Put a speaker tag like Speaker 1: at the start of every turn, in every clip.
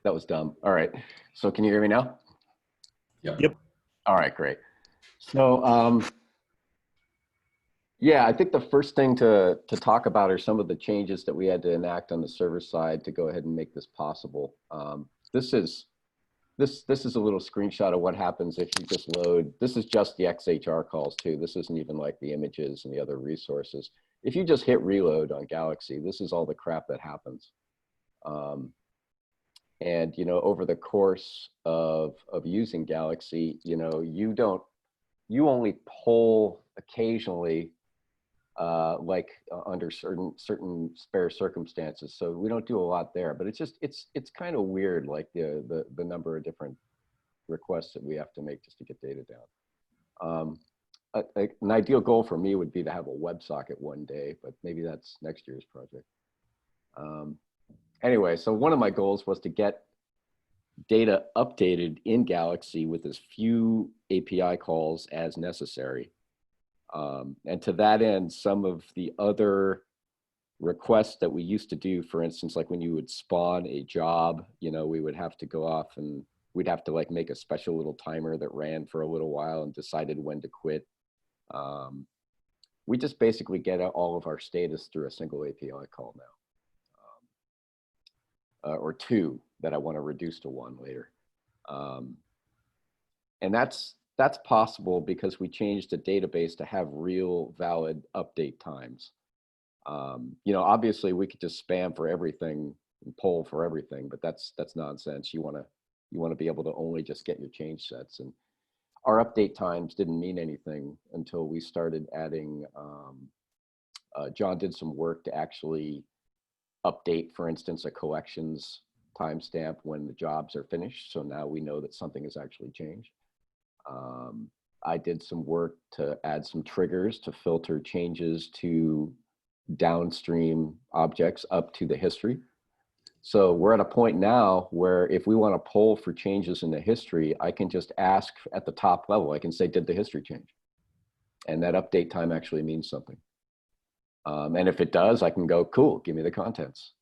Speaker 1: That was dumb. All right. So can you hear me now?
Speaker 2: Yep.
Speaker 1: All right, great. So yeah, I think the first thing to talk about are some of the changes that we had to enact on the server side to go ahead and make this possible. This is a little screenshot of what happens if you just load. This is just the XHR calls too. This isn't even like the images and the other resources. If you just hit reload on Galaxy, this is all the crap that happens. And over the course of using Galaxy, you only pull occasionally, under certain spare circumstances. So we don't do a lot there, but it's kind of weird, like the number of different requests that we have to make just to get data down. An ideal goal for me would be to have a WebSocket one day, but maybe that's next year's project. Anyway, so one of my goals was to get data updated in Galaxy with as few API calls as necessary. And to that end, some of the other requests that we used to do, for instance, like when you would spawn a job, we would have to go off and we'd have to like make a special little timer that ran for a little while and decided when to quit. We just basically get all of our status through a single API call now. Or two that I want to reduce to one later. And that's possible because we changed the database to have real valid update times. Obviously we could just spam for everything and poll for everything, but that's nonsense. You want to be able to only just get your change sets. And our update times didn't mean anything until we started adding, John did some work to actually update, for instance, a collections timestamp when the jobs are finished. So now we know that something has actually changed. I did some work to add some triggers to filter changes to downstream objects up to the history. So we're at a point now where if we want to poll for changes in the history, I can just ask at the top level. I can say, did the history change? And that update time actually means something. And if it does, I can go, cool, give me the contents.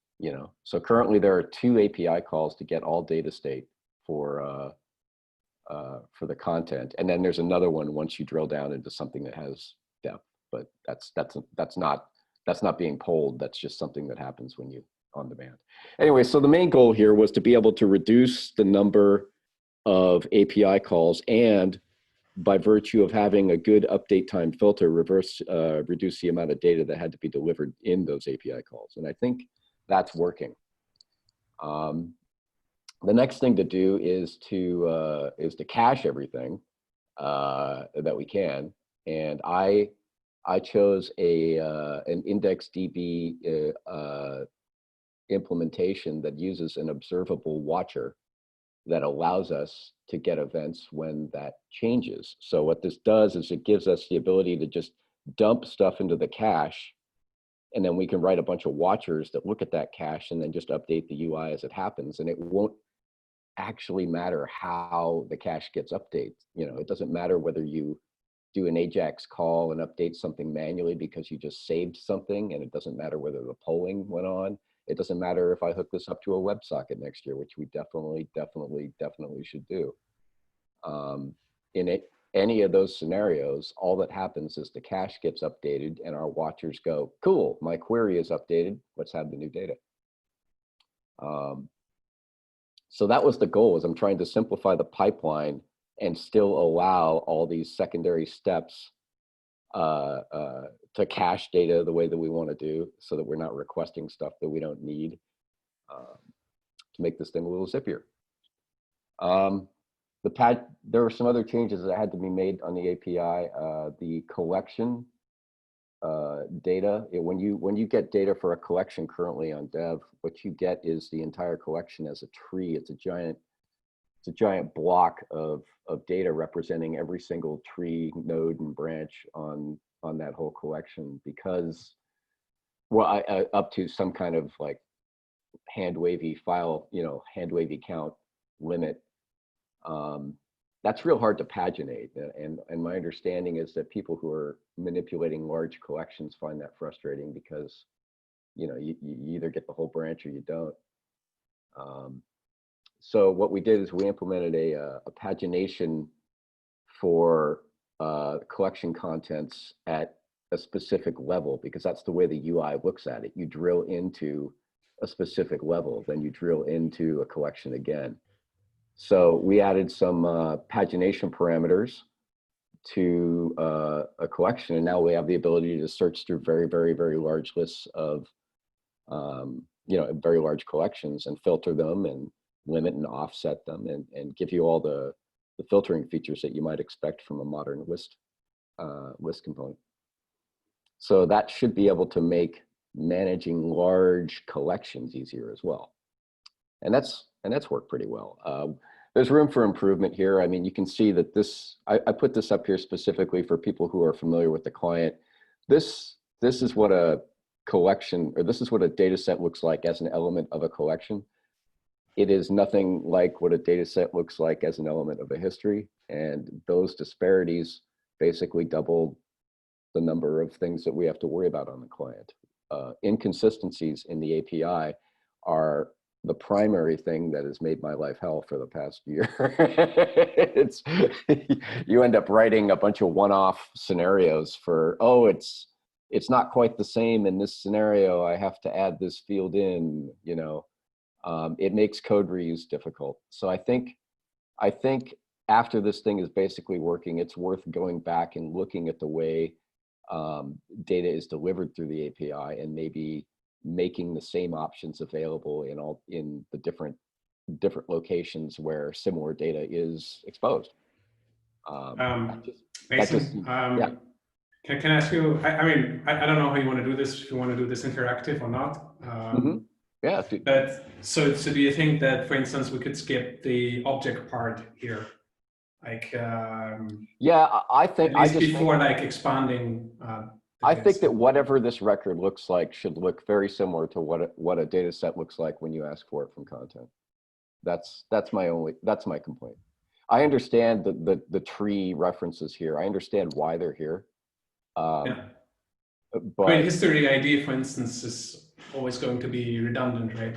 Speaker 1: So currently there are 2 API calls to get all data state for the content, and then there's another one once you drill down into something that has depth. But that's not being polled. That's just something that happens when you on demand. Anyway, so the main goal here was to be able to reduce the number of API calls, and by virtue of having a good update time filter, reduce the amount of data that had to be delivered in those API calls. And I think that's working. The next thing to do is to cache everything that we can. And I chose an IndexedDB implementation that uses an observable watcher that allows us to get events when that changes. So what this does is it gives us the ability to just dump stuff into the cache, and then we can write a bunch of watchers that look at that cache and then just update the UI as it happens. And it won't actually matter how the cache gets updated. It doesn't matter whether you do an AJAX call and update something manually because you just saved something, and it doesn't matter whether the polling went on. It doesn't matter if I hook this up to a WebSocket next year, which we definitely should do. In any of those scenarios, all that happens is the cache gets updated and our watchers go, cool, my query is updated, let's have the new data. So that was the goal, is I'm trying to simplify the pipeline and still allow all these secondary steps to cache data the way that we want to do, so that we're not requesting stuff that we don't need, to make this thing a little zippier. There were some other changes that had to be made on the API. The collection data, when you get data for a collection currently on Dev, what you get is the entire collection as a tree. It's a giant block of data representing every single tree, node, and branch on that whole collection, because, well, up to some kind of like hand wavy file, hand wavy count limit. That's real hard to paginate, and my understanding is that people who are manipulating large collections find that frustrating, because you either get the whole branch or you don't. So what we did is we implemented a pagination for collection contents at a specific level, because that's the way the UI looks at it. You drill into a specific level, then you drill into a collection again. So we added some pagination parameters to a collection, and now we have the ability to search through very, very, very large lists of, very large collections, and filter them and limit and offset them, and give you all the filtering features that you might expect from a modern list component. So that should be able to make managing large collections easier as well. And that's worked pretty well. There's room for improvement here. I mean, you can see that this, I put this up here specifically for people who are familiar with the client. This is what a collection, or this is what a data set looks like as an element of a collection. It is nothing like what a data set looks like as an element of a history. And those disparities basically double the number of things that we have to worry about on the client. Inconsistencies in the API are the primary thing that has made my life hell for the past year. You end up writing a bunch of one-off scenarios for, oh, it's not quite the same in this scenario, I have to add this field in, it makes code reuse difficult. So I think after this thing is basically working, it's worth going back and looking at the way data is delivered through the API, and maybe making the same options available in the different locations where similar data is exposed.
Speaker 2: Mason,
Speaker 1: yeah.
Speaker 2: Can I ask you? I don't know how you want to do this. If you want to do this interactive or not.
Speaker 1: Yeah.
Speaker 2: But so do you think that, for instance, we could skip the object part here? Like,
Speaker 1: yeah, I think
Speaker 2: at least before expanding.
Speaker 1: I think that whatever this record looks like should look very similar to what a data set looks like when you ask for it from content. That's my complaint. I understand the tree references here. I understand why they're here.
Speaker 2: Yeah.
Speaker 1: But
Speaker 2: history ID, for instance, is always going to be redundant, right?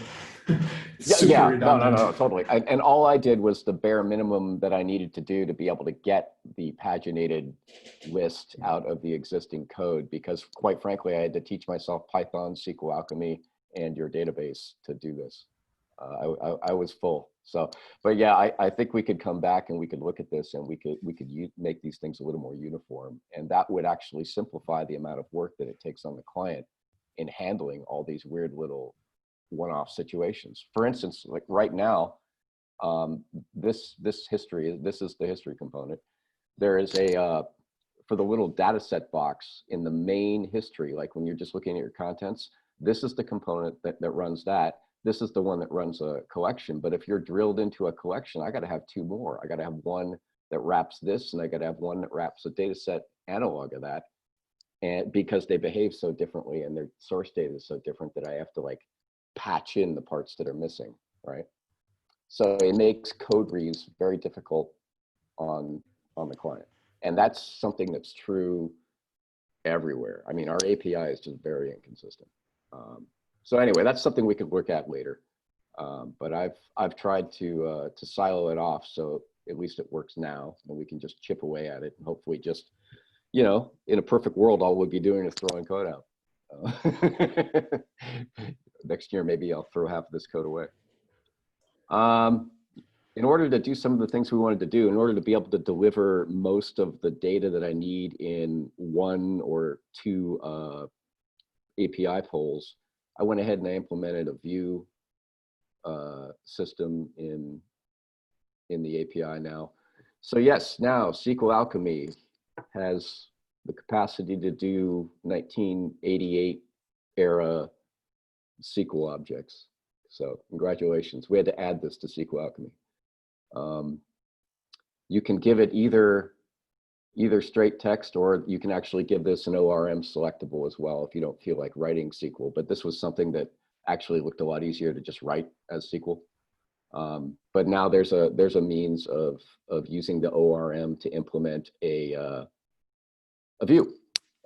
Speaker 1: Yeah,
Speaker 2: redundant.
Speaker 1: No, totally. And all I did was the bare minimum that I needed to do to be able to get the paginated list out of the existing code, because quite frankly, I had to teach myself Python, SQL Alchemy, and your database to do this. I was full. So, but yeah, I think we could come back and we could look at this, and we could make these things a little more uniform, and that would actually simplify the amount of work that it takes on the client in handling all these weird little one-off situations. For instance, like right now, this is the history component. There is for the little data set box in the main history, like when you're just looking at your contents, this is the component that runs that. This is the one that runs a collection. But if you're drilled into a collection, I got to have two more. I got to have one that wraps this, and I got to have one that wraps a data set analog of that. And because they behave so differently and their source data is so different, that I have to patch in the parts that are missing, right? So it makes code reuse very difficult on the client. And that's something that's true everywhere. I mean, our API is just very inconsistent. So anyway, that's something we could look at later. But I've tried to silo it off, so at least it works now, and we can just chip away at it, and hopefully just, in a perfect world, all we'll be doing is throwing code out. Next year, maybe I'll throw half of this code away. In order to do some of the things we wanted to do, in order to be able to deliver most of the data that I need in one or two API polls, I went ahead and I implemented a view system in the API now. So yes, now SQL Alchemy has the capacity to do 1988 era SQL objects. So congratulations. We had to add this to SQL Alchemy. You can give it either straight text, or you can actually give this an ORM selectable as well if you don't feel like writing SQL. But this was something that actually looked a lot easier to just write as SQL. But now there's a means of using the ORM to implement a view,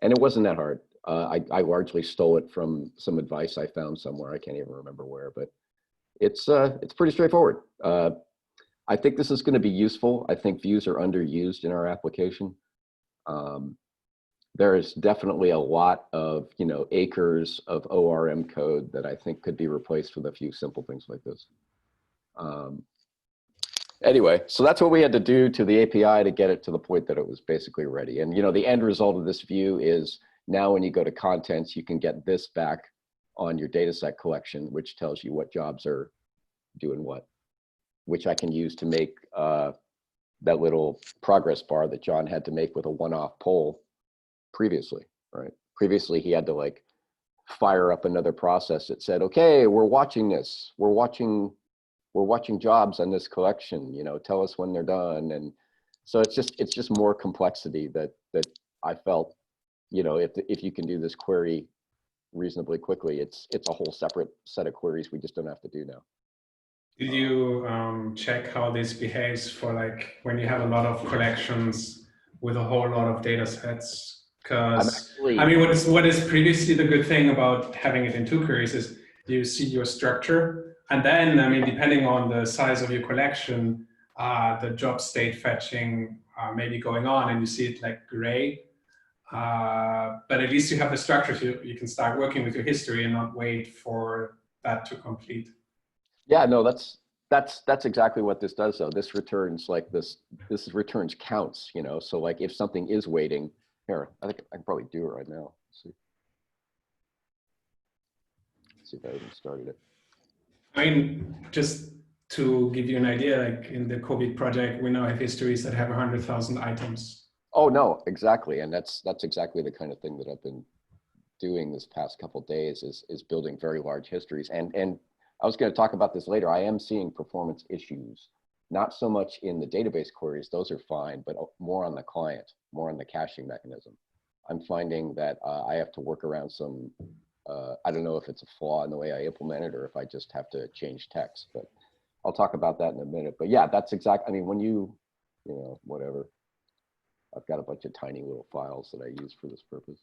Speaker 1: and it wasn't that hard. I largely stole it from some advice I found somewhere. I can't even remember where, but It's pretty straightforward. I think this is going to be useful. I think views are underused in our application. There is definitely a lot of, acres of ORM code that I think could be replaced with a few simple things like this. Anyway, so that's what we had to do to the API to get it to the point that it was basically ready. And, the end result of this view is now when you go to contents, you can get this back on your dataset collection, which tells you what jobs are doing what, which I can use to make that little progress bar that John had to make with a one-off poll previously, right? Previously, he had to like fire up another process that said, okay, we're watching this. We're watching jobs on this collection, tell us when they're done. And so it's just more complexity that I felt, if you can do this query reasonably quickly, it's a whole separate set of queries we just don't have to do now.
Speaker 2: Did you check how this behaves for like when you have a lot of collections with a whole lot of data sets? Because I mean, what is previously the good thing about having it in two queries is you see your structure, and then I mean, depending on the size of your collection, the job state fetching may be going on, and you see it like gray. But at least you have the structure, so you can start working with your history and not wait for that to complete.
Speaker 1: Yeah, no, that's exactly what this does though. This returns like this returns counts, so like if something is waiting, here, I think I can probably do it right now. Let's see if I even started it.
Speaker 2: I mean, just to give you an idea, like in the COVID project, we now have histories that have 100,000 items.
Speaker 1: Oh no, exactly. And that's exactly the kind of thing that I've been doing this past couple of days is building very large histories. And I was going to talk about this later. I am seeing performance issues, not so much in the database queries, those are fine, but more on the client, more on the caching mechanism. I'm finding that I have to work around some, I don't know if it's a flaw in the way I implement it or if I just have to change text, but I'll talk about that in a minute. But yeah, that's exactly, I mean, when whatever, I've got a bunch of tiny little files that I use for this purpose.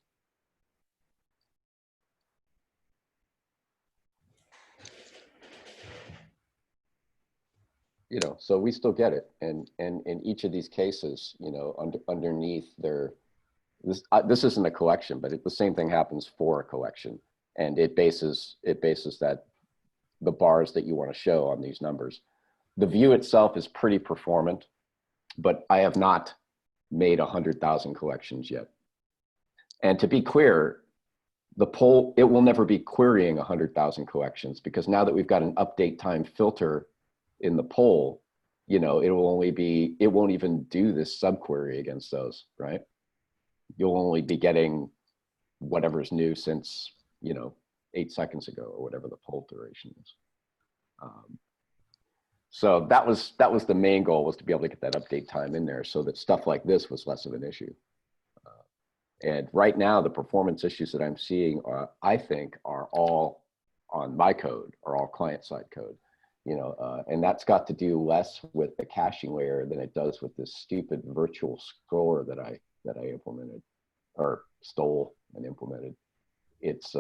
Speaker 1: So we still get it. And in each of these cases, underneath this isn't a collection, but the same thing happens for a collection. And it bases that the bars that you want to show on these numbers. The view itself is pretty performant, but I have not made 100,000 collections yet. And to be clear, the poll, it will never be querying 100,000 collections because now that we've got an update time filter in the poll, it won't even do this subquery against those, right? You'll only be getting whatever's new since, 8 seconds ago or whatever the poll duration is. So that was the main goal, was to be able to get that update time in there so that stuff like this was less of an issue. And right now, the performance issues that I'm seeing I think are all on my code, or all client-side code. And that's got to do less with the caching layer than it does with this stupid virtual scroller that I implemented, or stole and implemented. It's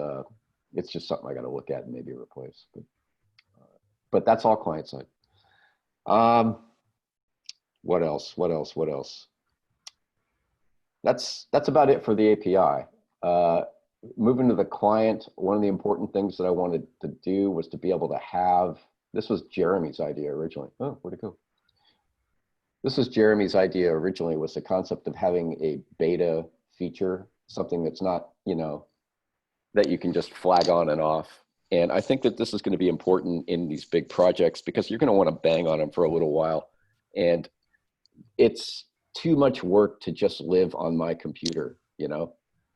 Speaker 1: just something I got to look at and maybe replace. But that's all client side. What else? That's about it for the API. Moving to the client, one of the important things that I wanted to do was to be able to have, this was Jeremy's idea originally. Oh, where'd it go? This was Jeremy's idea originally, was the concept of having a beta feature, something that's not, that you can just flag on and off. And I think that this is going to be important in these big projects because you're going to want to bang on them for a little while. And it's too much work to just live on my computer,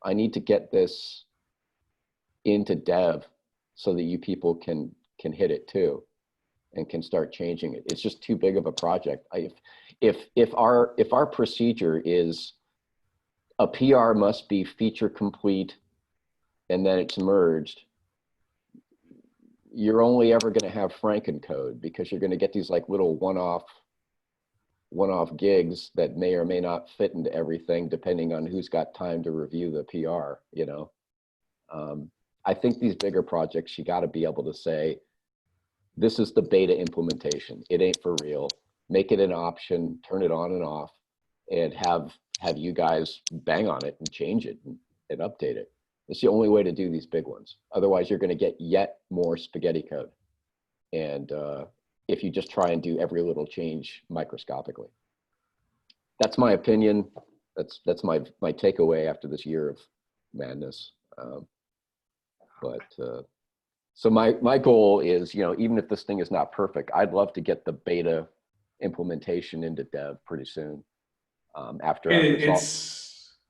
Speaker 1: I need to get this into dev so that you people can hit it too and can start changing it. It's just too big of a project. If our procedure is a PR must be feature complete and then it's merged, you're only ever going to have Frankencode because you're going to get these like little one-off gigs that may or may not fit into everything depending on who's got time to review the PR, I think these bigger projects, you got to be able to say, this is the beta implementation. It ain't for real. Make it an option, turn it on and off, and have you guys bang on it and change it and update it. It's the only way to do these big ones. Otherwise, you're going to get yet more spaghetti code. And if you just try and do every little change microscopically. That's my opinion. That's my takeaway after this year of madness. So my goal is, even if this thing is not perfect, I'd love to get the beta implementation into dev pretty soon.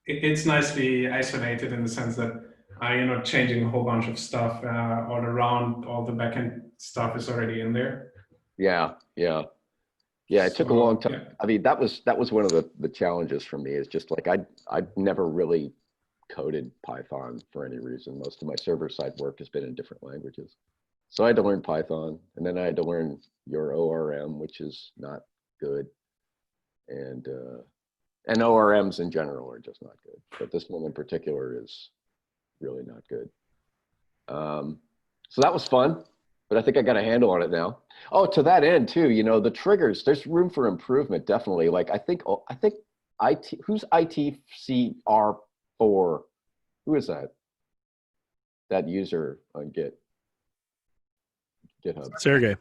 Speaker 2: It's nicely isolated in the sense that you're not changing a whole bunch of stuff all around. All the backend stuff is already in there.
Speaker 1: Yeah. It took a long time. Yeah. I mean, that was one of the challenges for me, is just like I'd never really coded Python for any reason. Most of my server-side work has been in different languages. So I had to learn Python, and then I had to learn your ORM, which is not good. And ORMs in general are just not good. But this one in particular is really not good. So that was fun, but I think I got a handle on it now. Oh, to that end too, the triggers, there's room for improvement, definitely. Like I think IT, who's ITCR4? Who is that? That user on GitHub.
Speaker 3: Sergey.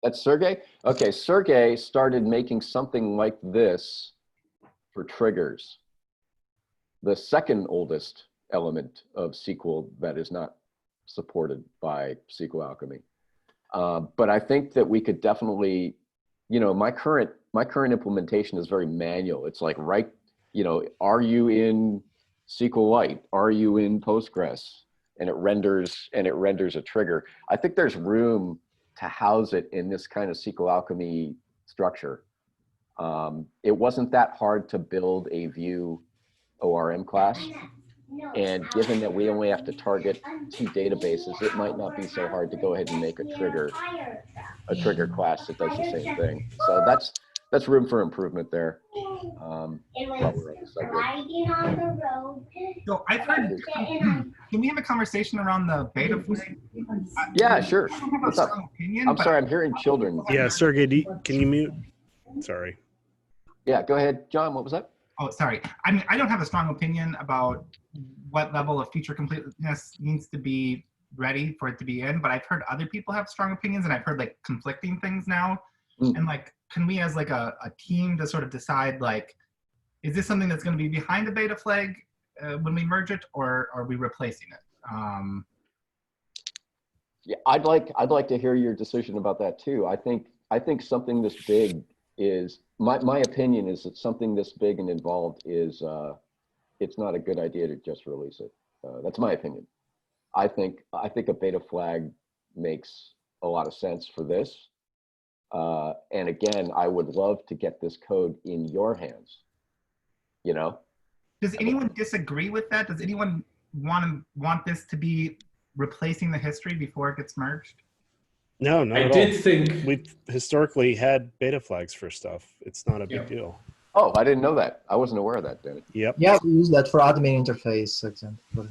Speaker 1: That's Sergey? Okay, Sergey started making something like this for triggers. The second oldest element of SQL that is not supported by SQL Alchemy. But I think that we could definitely, my current implementation is very manual. It's like, are you in SQLite? Are you in Postgres? And it renders a trigger. I think there's room to house it in this kind of SQL Alchemy structure. It wasn't that hard to build a Vue ORM class. And given that we only have to target 2 databases, it might not be so hard to go ahead and make a trigger class that does the same thing. So that's room for improvement there.
Speaker 4: So I've heard, can we have a conversation around the beta flag?
Speaker 1: Yeah, sure.
Speaker 4: What's up? Opinion,
Speaker 1: I'm sorry, I'm hearing children.
Speaker 3: Yeah, Sergey, can you mute? Sorry.
Speaker 1: Yeah, go ahead, John, what was that?
Speaker 4: Oh, sorry. I mean, I don't have a strong opinion about what level of feature completeness needs to be ready for it to be in, but I've heard other people have strong opinions, and I've heard like conflicting things now. And like, can we as like a team to sort of decide, like, is this something that's going to be behind the beta flag when we merge it, or are we replacing it?
Speaker 1: Yeah, I'd like to hear your decision about that too. I think something this big is, my opinion is that something this big and involved is, it's not a good idea to just release it. That's my opinion. I think a beta flag makes a lot of sense for this. And again, I would love to get this code in your hands,
Speaker 4: Does anyone disagree with that? Does anyone want this to be replacing the history before it gets merged?
Speaker 3: No, not
Speaker 2: I
Speaker 3: at
Speaker 2: did
Speaker 3: all.
Speaker 2: think
Speaker 3: We've historically had beta flags for stuff. It's not a big deal.
Speaker 1: Oh, I didn't know that. I wasn't aware of that, Danny.
Speaker 3: Yep.
Speaker 5: Yeah, we use that for admin interface example.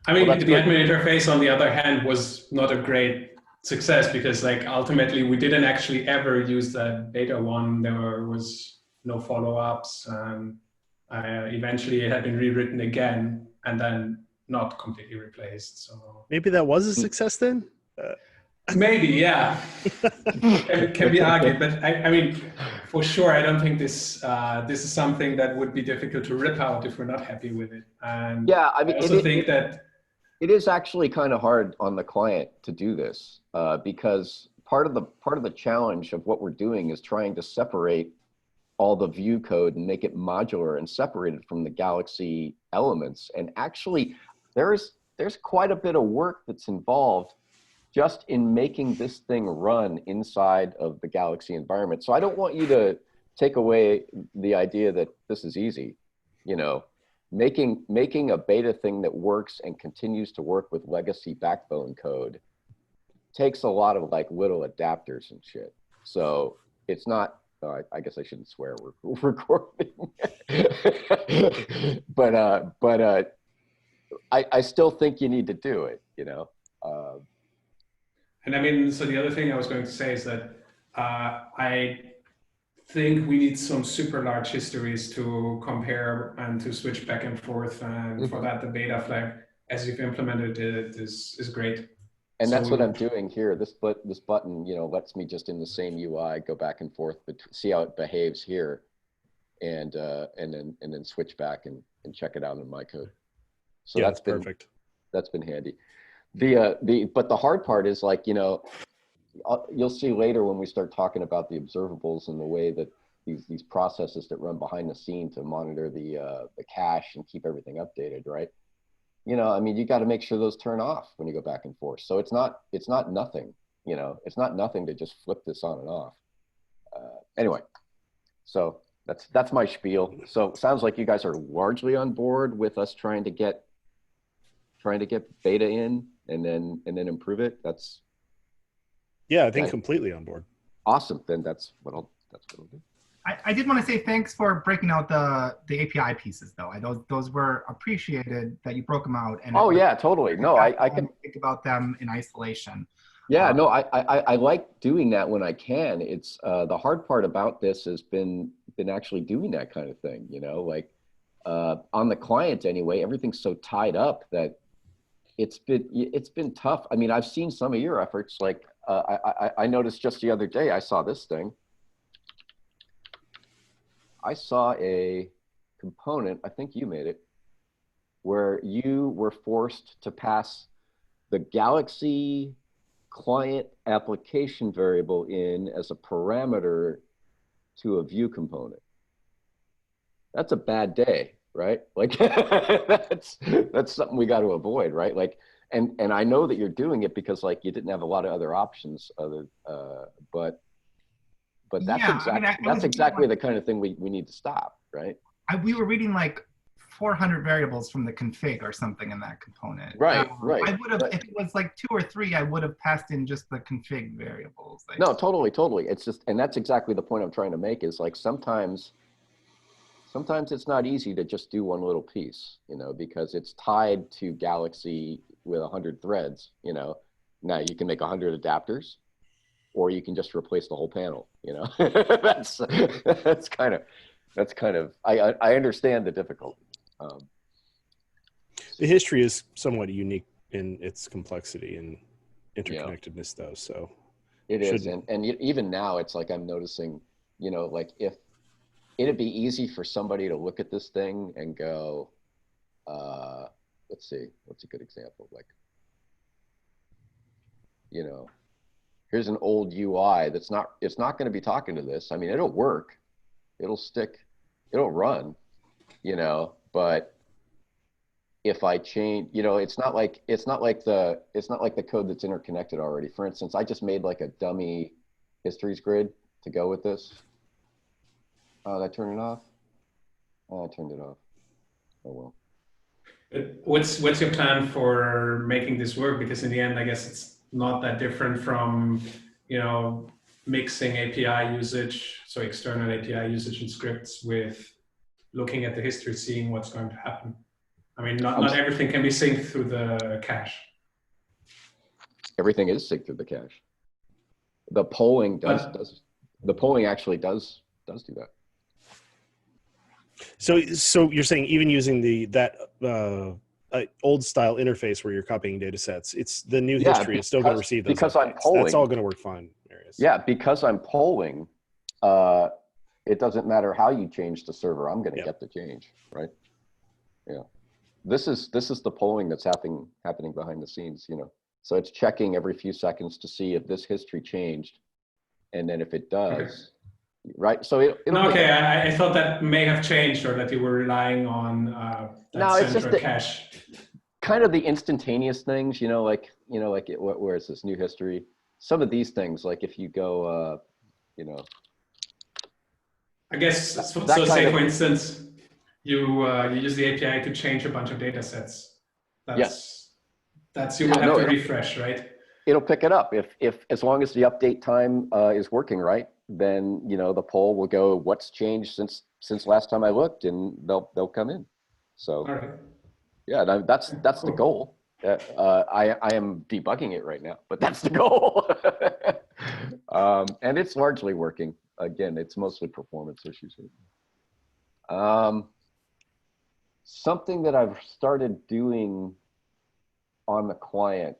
Speaker 2: I mean,
Speaker 1: Well,
Speaker 2: the
Speaker 1: good.
Speaker 2: admin interface, on the other hand, was not a great success because, like, ultimately we didn't actually ever use that beta one. There was no follow-ups, and eventually it had been rewritten again and then not completely replaced. So
Speaker 3: maybe that was a success then.
Speaker 2: Maybe, yeah. can be argued, but I mean, for sure, I don't think this is something that would be difficult to rip out if we're not happy with it. And
Speaker 1: yeah, I mean,
Speaker 2: I also think that
Speaker 1: it is actually kind of hard on the client to do this because part of the challenge of what we're doing is trying to separate all the Vue code and make it modular and separate it from the Galaxy elements. And actually, there's quite a bit of work that's involved just in making this thing run inside of the Galaxy environment. So I don't want you to take away the idea that this is easy. Making a beta thing that works and continues to work with legacy backbone code takes a lot of like little adapters and shit. So it's not, I guess I shouldn't swear, we're recording. but I still think you need to do it,
Speaker 2: And I mean, so the other thing I was going to say is that I think we need some super large histories to compare and to switch back and forth. And for that, the beta flag, as you've implemented it, is great.
Speaker 1: And that's what I'm doing here. This button, lets me just in the same UI go back and forth, but see how it behaves here, and then switch back and check it out in my code. So
Speaker 3: yeah,
Speaker 1: that's been
Speaker 3: perfect.
Speaker 1: That's been handy. But the hard part is, like, you'll see later when we start talking about the observables and the way that these processes that run behind the scene to monitor the cache and keep everything updated, right? I mean, you got to make sure those turn off when you go back and forth. So it's not nothing, it's not nothing to just flip this on and off. Anyway, so that's my spiel. So it sounds like you guys are largely on board with us trying to get beta in and then improve it.
Speaker 3: Yeah, I think completely on board.
Speaker 1: Awesome. Then that's what I'll do.
Speaker 4: I did want to say thanks for breaking out the API pieces, though. Those were appreciated that you broke them out. And
Speaker 1: oh yeah, totally. No, I can
Speaker 4: think about them in isolation.
Speaker 1: Yeah, no, I like doing that when I can. It's the hard part about this has been actually doing that kind of thing. Like on the client anyway, everything's so tied up that it's been tough. I mean, I've seen some of your efforts. Like I noticed just the other day, I saw this thing. I saw a component, I think you made it, where you were forced to pass the Galaxy client application variable in as a parameter to a view component. That's a bad day, right? Like that's something we got to avoid, right? Like, and I know that you're doing it because, like, you didn't have a lot of other options but that's exactly the kind of thing we need to stop, right?
Speaker 4: We were reading like 400 variables from the config or something in that component.
Speaker 1: Right, right.
Speaker 4: I would have, if it was like 2 or 3, I would have passed in just the config variables. Like,
Speaker 1: no, totally. It's just, and that's exactly the point I'm trying to make is, like, sometimes it's not easy to just do one little piece, because it's tied to Galaxy with 100 threads, Now you can make 100 adapters, or you can just replace the whole panel, that's kind of, I understand the difficulty.
Speaker 3: The history is somewhat unique in its complexity and interconnectedness, though. So
Speaker 1: it is, and even now, it's like I'm noticing, like, if it'd be easy for somebody to look at this thing and go, let's see, what's a good example? Like, here's an old UI it's not going to be talking to this. I mean, it'll work, it'll stick, it'll run, but if I change, it's not like the code that's interconnected already. For instance, I just made like a dummy histories grid to go with this. Oh, did I turn it off? Oh, I turned it off. Oh well.
Speaker 2: What's your plan for making this work? Because in the end, I guess it's not that different from, mixing API usage, so external API usage and scripts, with looking at the history, seeing what's going to happen. I mean, not everything can be synced through the cache.
Speaker 1: Everything is synced through the cache. The polling the polling actually does do that.
Speaker 3: So you're saying even using that old style interface where you're copying data sets, it's the new history is still going to receive those
Speaker 1: because
Speaker 3: updates.
Speaker 1: I'm polling. That's
Speaker 3: all going to work fine.
Speaker 1: Yeah, because I'm polling, it doesn't matter how you change the server. I'm going to get the change, right? Yeah, this is the polling that's happening behind the scenes. So it's checking every few seconds to see if this history changed, and then if it does. Right, so
Speaker 2: I thought that may have changed, or that you were relying on that central cache.
Speaker 1: Kind of the instantaneous things, where it's this new history. Some of these things, like if you go,
Speaker 2: I guess for instance, you use the API to change a bunch of data sets. That's you will have to refresh, right?
Speaker 1: It'll pick it up if as long as the update time is working right. Then the poll will go, what's changed since last time I looked, and they'll come in. So
Speaker 2: all right.
Speaker 1: Yeah, that's the goal. I am debugging it right now, but that's the goal. And it's largely working. Again, it's mostly performance issues. Something that I've started doing on the client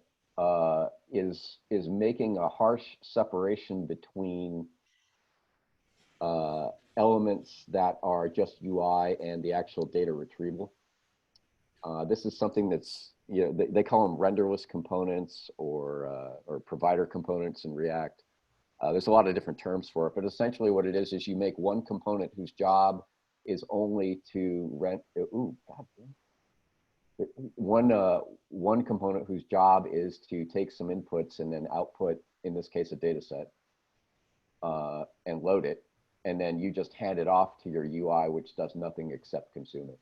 Speaker 1: is making a harsh separation between elements that are just UI and the actual data retrieval. This is something that's, you know, they call them renderless components or provider components in React. There's a lot of different terms for it, but essentially what it is you make one component whose job is only to one component whose job is to take some inputs and then output, in this case, a data set, and load it. And then you just hand it off to your UI, which does nothing except consume it.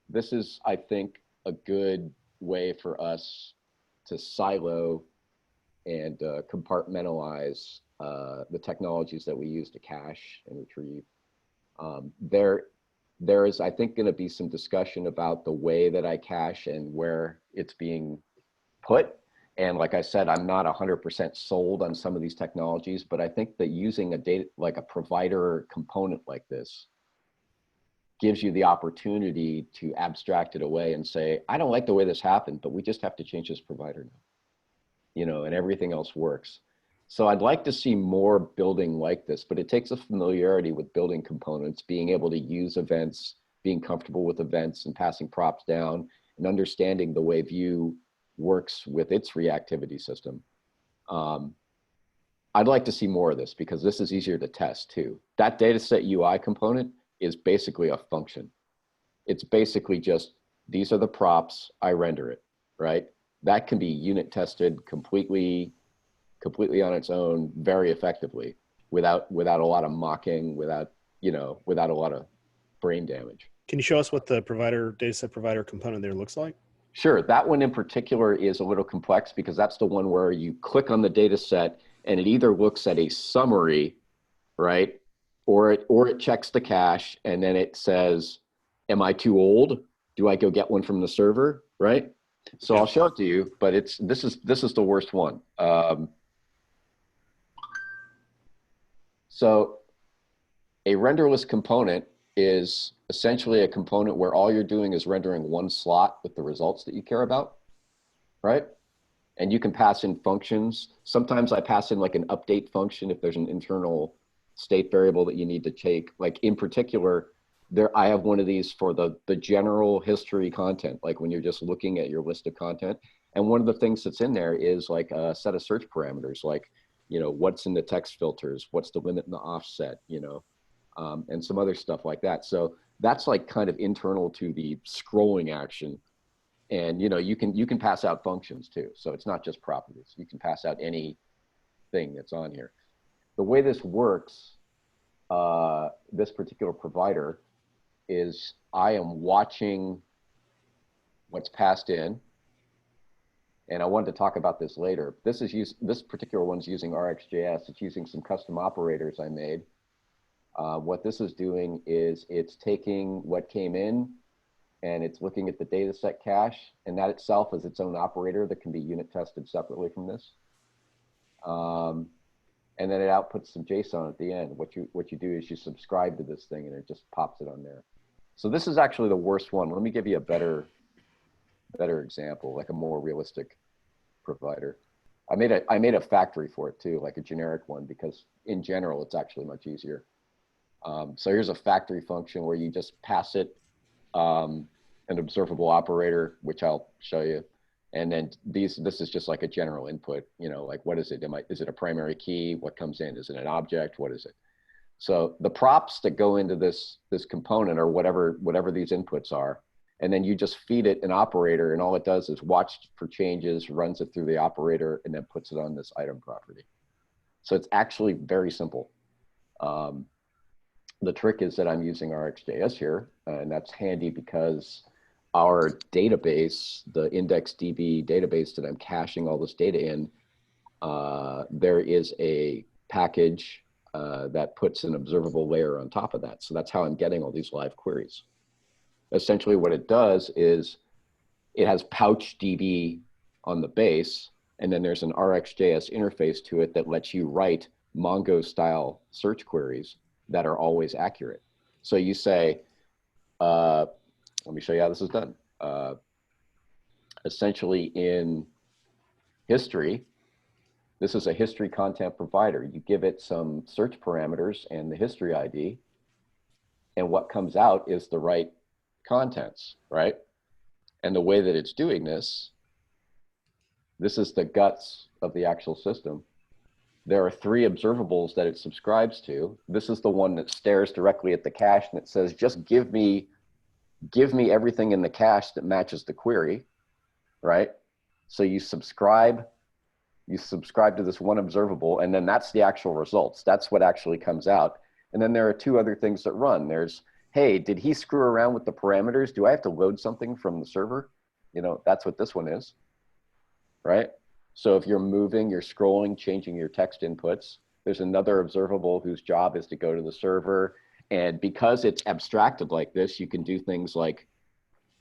Speaker 1: This is, I think, a good way for us to silo and compartmentalize the technologies that we use to cache and retrieve. There is, I think, going to be some discussion about the way that I cache and where it's being put. And like I said, I'm not 100% sold on some of these technologies, but I think that using a data, like a provider component like this, gives you the opportunity to abstract it away and say, I don't like the way this happened, but we just have to change this provider now, you know, and everything else works. So I'd like to see more building like this, but it takes a familiarity with building components, being able to use events, being comfortable with events and passing props down, and understanding the way Vue works with its reactivity system. I'd like to see more of this because this is easier to test too. That dataset UI component is basically a function. It's basically just, these are the props, I render it, right? That can be unit tested completely on its own, very effectively, without a lot of mocking, without a lot of brain damage.
Speaker 3: Can you show us what the dataset provider component there looks like?
Speaker 1: Sure, that one in particular is a little complex because that's the one where you click on the data set and it either looks at a summary, right? Or it checks the cache and then it says, am I too old? Do I go get one from the server, right? So I'll show it to you, but this is the worst one. So a renderless component is essentially a component where all you're doing is rendering one slot with the results that you care about, right? And you can pass in functions. Sometimes I pass in like an update function if there's an internal state variable that you need to take. Like in particular, I have one of these for the general history content, like when you're just looking at your list of content. And one of the things that's in there is like a set of search parameters, like, you know, what's in the text filters, what's the limit and the offset, you know, and some other stuff like that. So that's like kind of internal to the scrolling action. And, you know, you can pass out functions too. So it's not just properties. You can pass out anything that's on here. The way this works, this particular provider, is I am watching what's passed in. And I wanted to talk about this later. This particular one's using RxJS. It's using some custom operators I made. What this is doing is it's taking what came in and it's looking at the dataset cache, and that itself is its own operator that can be unit tested separately from this. And then it outputs some JSON at the end. What you do is you subscribe to this thing and it just pops it on there. So this is actually the worst one. Let me give you a better example, like a more realistic provider. I made a factory for it too, like a generic one, because in general, it's actually much easier. So here's a factory function where you just pass it an observable operator, which I'll show you. And then this is just like a general input, you know, like what is it? Is it a primary key? What comes in? Is it an object? What is it? So the props that go into this component are whatever these inputs are. And then you just feed it an operator, and all it does is watch for changes, runs it through the operator, and then puts it on this item property. So it's actually very simple. The trick is that I'm using RxJS here, and that's handy because our database, the IndexedDB database that I'm caching all this data in, there is a package that puts an observable layer on top of that. So that's how I'm getting all these live queries. Essentially what it does is it has PouchDB on the base, and then there's an RxJS interface to it that lets you write Mongo-style search queries that are always accurate. So you say, let me show you how this is done. Essentially in history, this is a history content provider. You give it some search parameters and the history ID, and what comes out is the right contents, right? And the way that it's doing this is the guts of the actual system. There are 3 observables that it subscribes to. This is the one that stares directly at the cache and it says, just give me everything in the cache that matches the query, right? So you subscribe to this one observable, and then that's the actual results. That's what actually comes out. And then there are 2 other things that run. There's, hey, did he screw around with the parameters? Do I have to load something from the server? You know, that's what this one is, right? So if you're moving, you're scrolling, changing your text inputs, there's another observable whose job is to go to the server. And because it's abstracted like this, you can do things like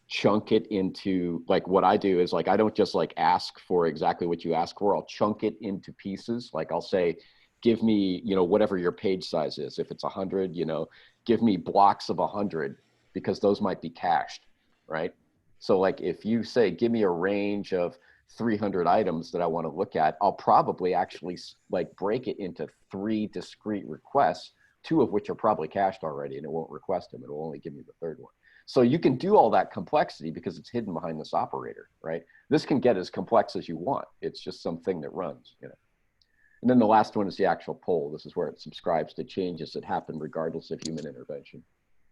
Speaker 1: chunk it into, like what I do is like, I don't just like ask for exactly what you ask for. I'll chunk it into pieces. Like I'll say, give me, you know, whatever your page size is. If it's 100, you know, give me blocks of 100 because those might be cached, right? So like if you say, give me a range of 300 items that I want to look at, I'll probably actually like break it into 3 discrete requests, 2 of which are probably cached already, and it won't request them. It'll only give me the 3rd one. So you can do all that complexity because it's hidden behind this operator, right? This can get as complex as you want. It's just something that runs, you know. And then the last one is the actual poll. This is where it subscribes to changes that happen regardless of human intervention.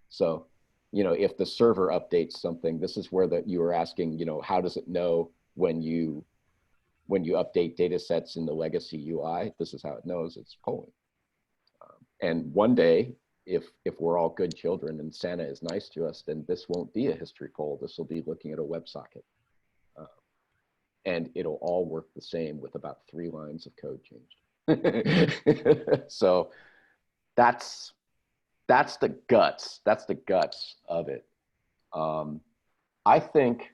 Speaker 1: So, you know, if the server updates something, this is where you are asking, you know, how does it know when you update data sets in the legacy UI? This is how it knows it's polling. And one day, if we're all good children and Santa is nice to us, then this won't be a history poll. This will be looking at a WebSocket. And it'll all work the same with about 3 lines of code changed. So that's the guts. That's the guts of it. I think,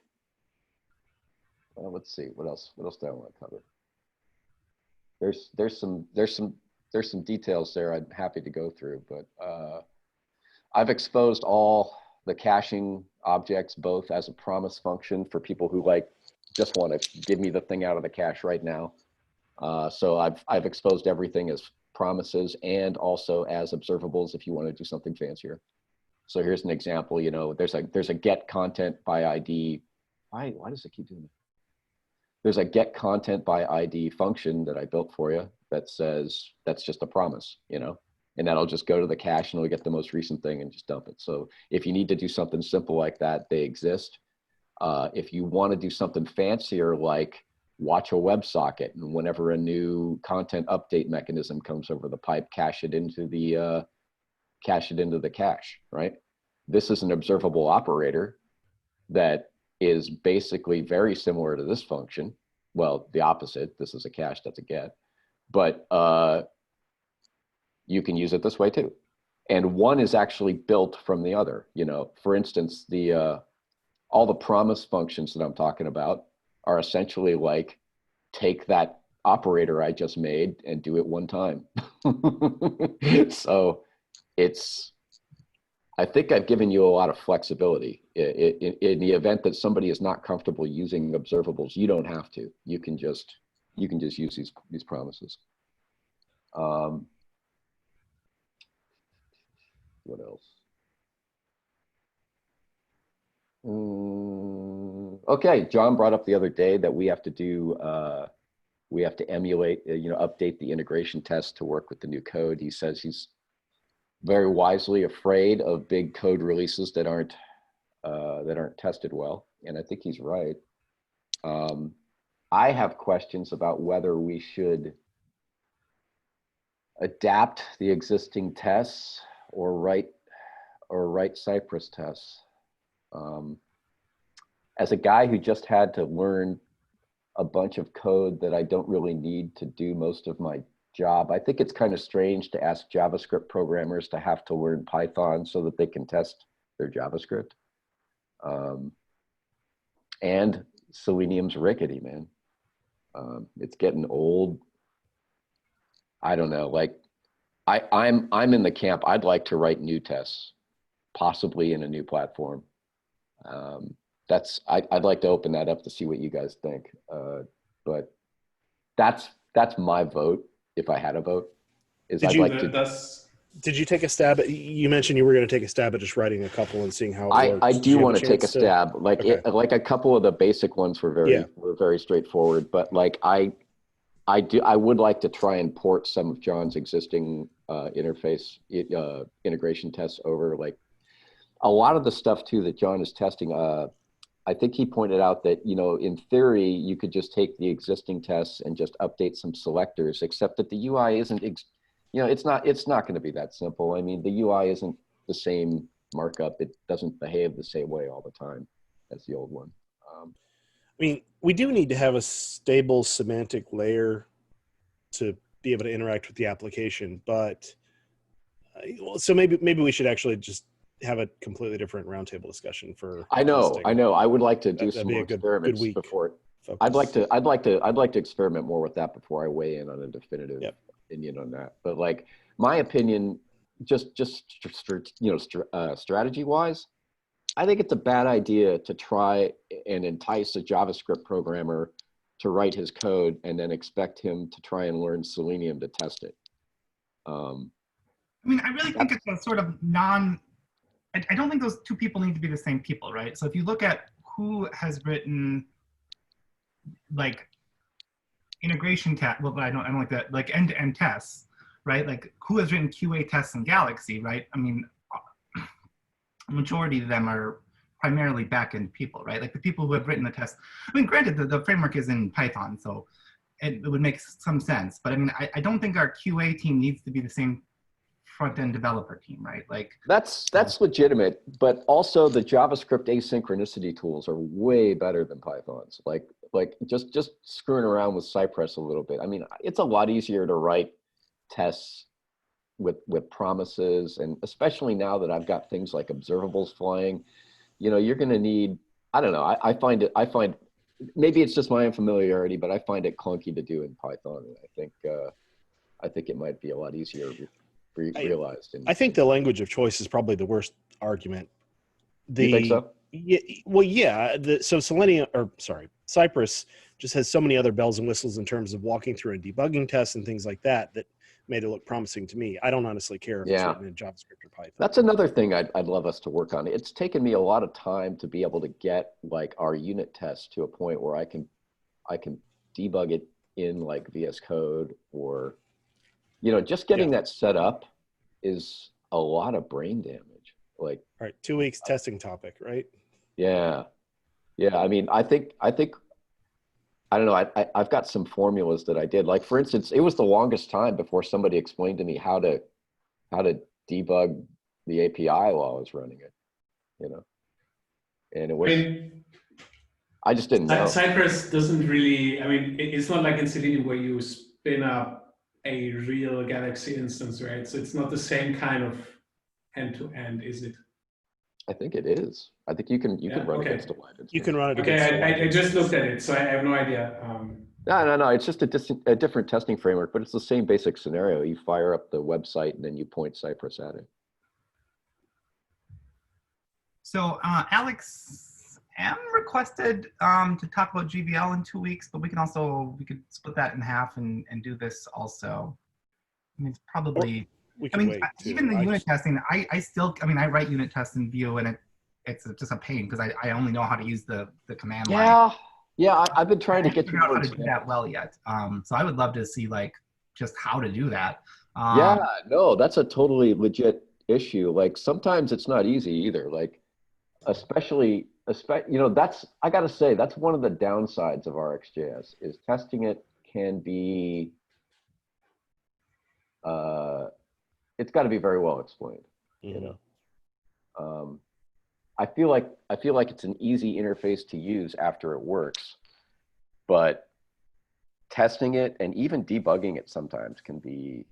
Speaker 1: well, let's see, what else do I want to cover? There's some details there I'm happy to go through, but I've exposed all the caching objects both as a promise function for people who like just want to give me the thing out of the cache right now. So I've exposed everything as promises and also as observables if you want to do something fancier. So here's an example. You know, there's a get content by ID. Why does it keep doing that? There's a get content by ID function that I built for you that says that's just a promise, you know, and that'll just go to the cache and it'll get the most recent thing and just dump it. So if you need to do something simple like that, they exist. If you want to do something fancier, like watch a WebSocket, and whenever a new content update mechanism comes over the pipe, cache it into the cache, right? This is an observable operator that is basically very similar to this function. Well, the opposite. This is a cache, that's a get. But you can use it this way too. And one is actually built from the other. You know, for instance, all the promise functions that I'm talking about are essentially like, take that operator I just made and do it one time. So I think I've given you a lot of flexibility. In the event that somebody is not comfortable using observables, you don't have to. You can just use these promises. What else? Okay, John brought up the other day that we have to emulate, you know, update the integration test to work with the new code. He says he's very wisely afraid of big code releases that aren't tested well, and I think he's right. I have questions about whether we should adapt the existing tests or write Cypress tests. As a guy who just had to learn a bunch of code that I don't really need to do most of my job, I think it's kind of strange to ask JavaScript programmers to have to learn Python so that they can test their JavaScript. And Selenium's rickety, man. It's getting old. I don't know. Like, I'm in the camp. I'd like to write new tests, possibly in a new platform. I'd like to open that up to see what you guys think. But that's my vote. If I had a vote, is I'd like to.
Speaker 3: Did you take a stab at, you mentioned you were going to take a stab at just writing a couple and seeing how it works.
Speaker 1: I do want to take a stab. Like,
Speaker 3: okay.
Speaker 1: Like a couple of the basic ones were very straightforward, but like I would like to try and port some of John's existing interface integration tests over. Like a lot of the stuff too that John is testing. I think he pointed out that, you know, in theory, you could just take the existing tests and just update some selectors, except that the UI isn't, you know, it's not going to be that simple. I mean, the UI isn't the same markup. It doesn't behave the same way all the time as the old one.
Speaker 3: I mean, we do need to have a stable semantic layer to be able to interact with the application, but so maybe we should actually just have a completely different roundtable discussion for.
Speaker 1: I know. I would like to do some more experiments
Speaker 3: good
Speaker 1: before. I'd like to experiment more with that before I weigh in on a definitive opinion on that. But like my opinion, just strategy wise, I think it's a bad idea to try and entice a JavaScript programmer to write his code and then expect him to try and learn Selenium to test it.
Speaker 4: I mean, I really think it's a sort of I don't think those two people need to be the same people, right? So if you look at who has written like integration test, well, I don't like that, like end-to-end tests, right? Like who has written QA tests in Galaxy, right? I mean, a majority of them are primarily back-end people, right? Like the people who have written the test. I mean, granted, the framework is in Python, so it would make some sense. But I mean, I don't think our QA team needs to be the same front-end developer team, right? Like
Speaker 1: that's legitimate, but also the JavaScript asynchronicity tools are way better than Python's. Like just screwing around with Cypress a little bit. I mean, it's a lot easier to write tests with promises, and especially now that I've got things like observables flying, you know, you're going to need, I don't know, I find maybe it's just my unfamiliarity, but I find it clunky to do in Python. And I think it might be a lot easier realized.
Speaker 3: I think the language of choice is probably the worst argument.
Speaker 1: You think so?
Speaker 3: Yeah, well, yeah. So Cypress just has so many other bells and whistles in terms of walking through and debugging tests and things like that made it look promising to me. I don't honestly care if it's written in JavaScript or Python.
Speaker 1: That's another thing I'd love us to work on. It's taken me a lot of time to be able to get like our unit tests to a point where I can debug it in like VS Code, or, you know, just getting that set up is a lot of brain damage. Like,
Speaker 3: all right, 2 weeks testing topic, right?
Speaker 1: Yeah. I mean, I think I don't know. I've got some formulas that I did. Like, for instance, it was the longest time before somebody explained to me how to debug the API while I was running it, you know. And it was, I just didn't know.
Speaker 2: Cypress doesn't really, I mean, it's not like in Selenium where you spin up a real Galaxy instance, right? So it's not the same kind of end-to-end, is it?
Speaker 1: I think it is. I think you can run it against a wide instance.
Speaker 3: You can run it.
Speaker 2: Okay, I just looked at it, so I have no idea.
Speaker 1: No. It's just a different testing framework, but it's the same basic scenario. You fire up the website and then you point Cypress at it.
Speaker 4: So Alex M requested to talk about GVL in 2 weeks, but we could split that in half and do this also. I mean, it's probably. Even the unit testing, I write unit tests in Vue, and it's just a pain because I only know how to use the command line.
Speaker 1: Yeah, I've been trying to get
Speaker 4: figure out how to do that well yet. So I would love to see like just how to do that.
Speaker 1: That's a totally legit issue. Like sometimes it's not easy either. Like especially you know, I gotta say that's one of the downsides of RxJS is testing it can be it's got to be very well explained. You know, I feel like it's an easy interface to use after it works, but testing it and even debugging it sometimes can be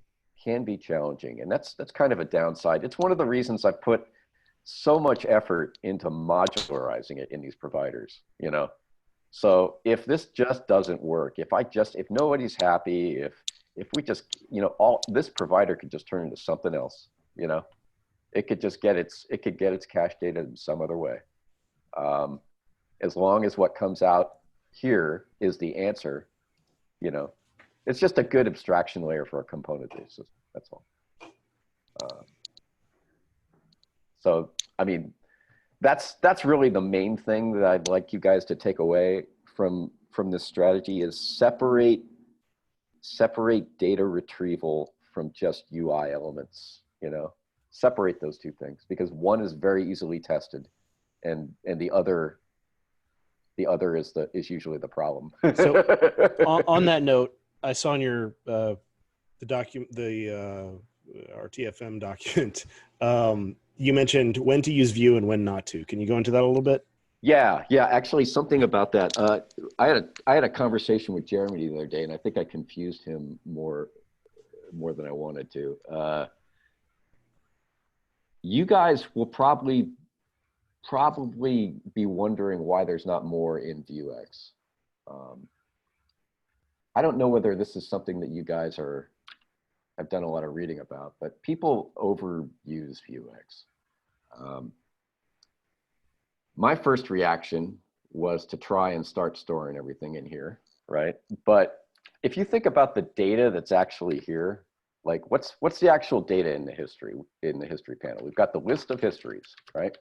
Speaker 1: challenging, and that's kind of a downside. It's one of the reasons I put so much effort into modularizing it in these providers, you know? So if this just doesn't work, if nobody's happy, if we just, you know, this provider could just turn into something else, you know, it could get its cache data in some other way. As long as what comes out here is the answer, you know, it's just a good abstraction layer for a component basis. That's all. So, I mean, that's really the main thing that I'd like you guys to take away from this strategy is separate data retrieval from just UI elements, you know, separate those two things, because one is very easily tested and the other is usually the problem.
Speaker 3: So on that note, I saw in your the RTFM document, you mentioned when to use Vue and when not to. Can you go into that a little bit?
Speaker 1: Yeah. Actually, something about that. I had a conversation with Jeremy the other day, and I think I confused him more than I wanted to. You guys will probably be wondering why there's not more in Vuex. I don't know whether this is something that you guys have done a lot of reading about, but people overuse Vuex. My first reaction was to try and start storing everything in here, right? But if you think about the data that's actually here, like what's the actual data in the history panel? We've got the list of histories, right?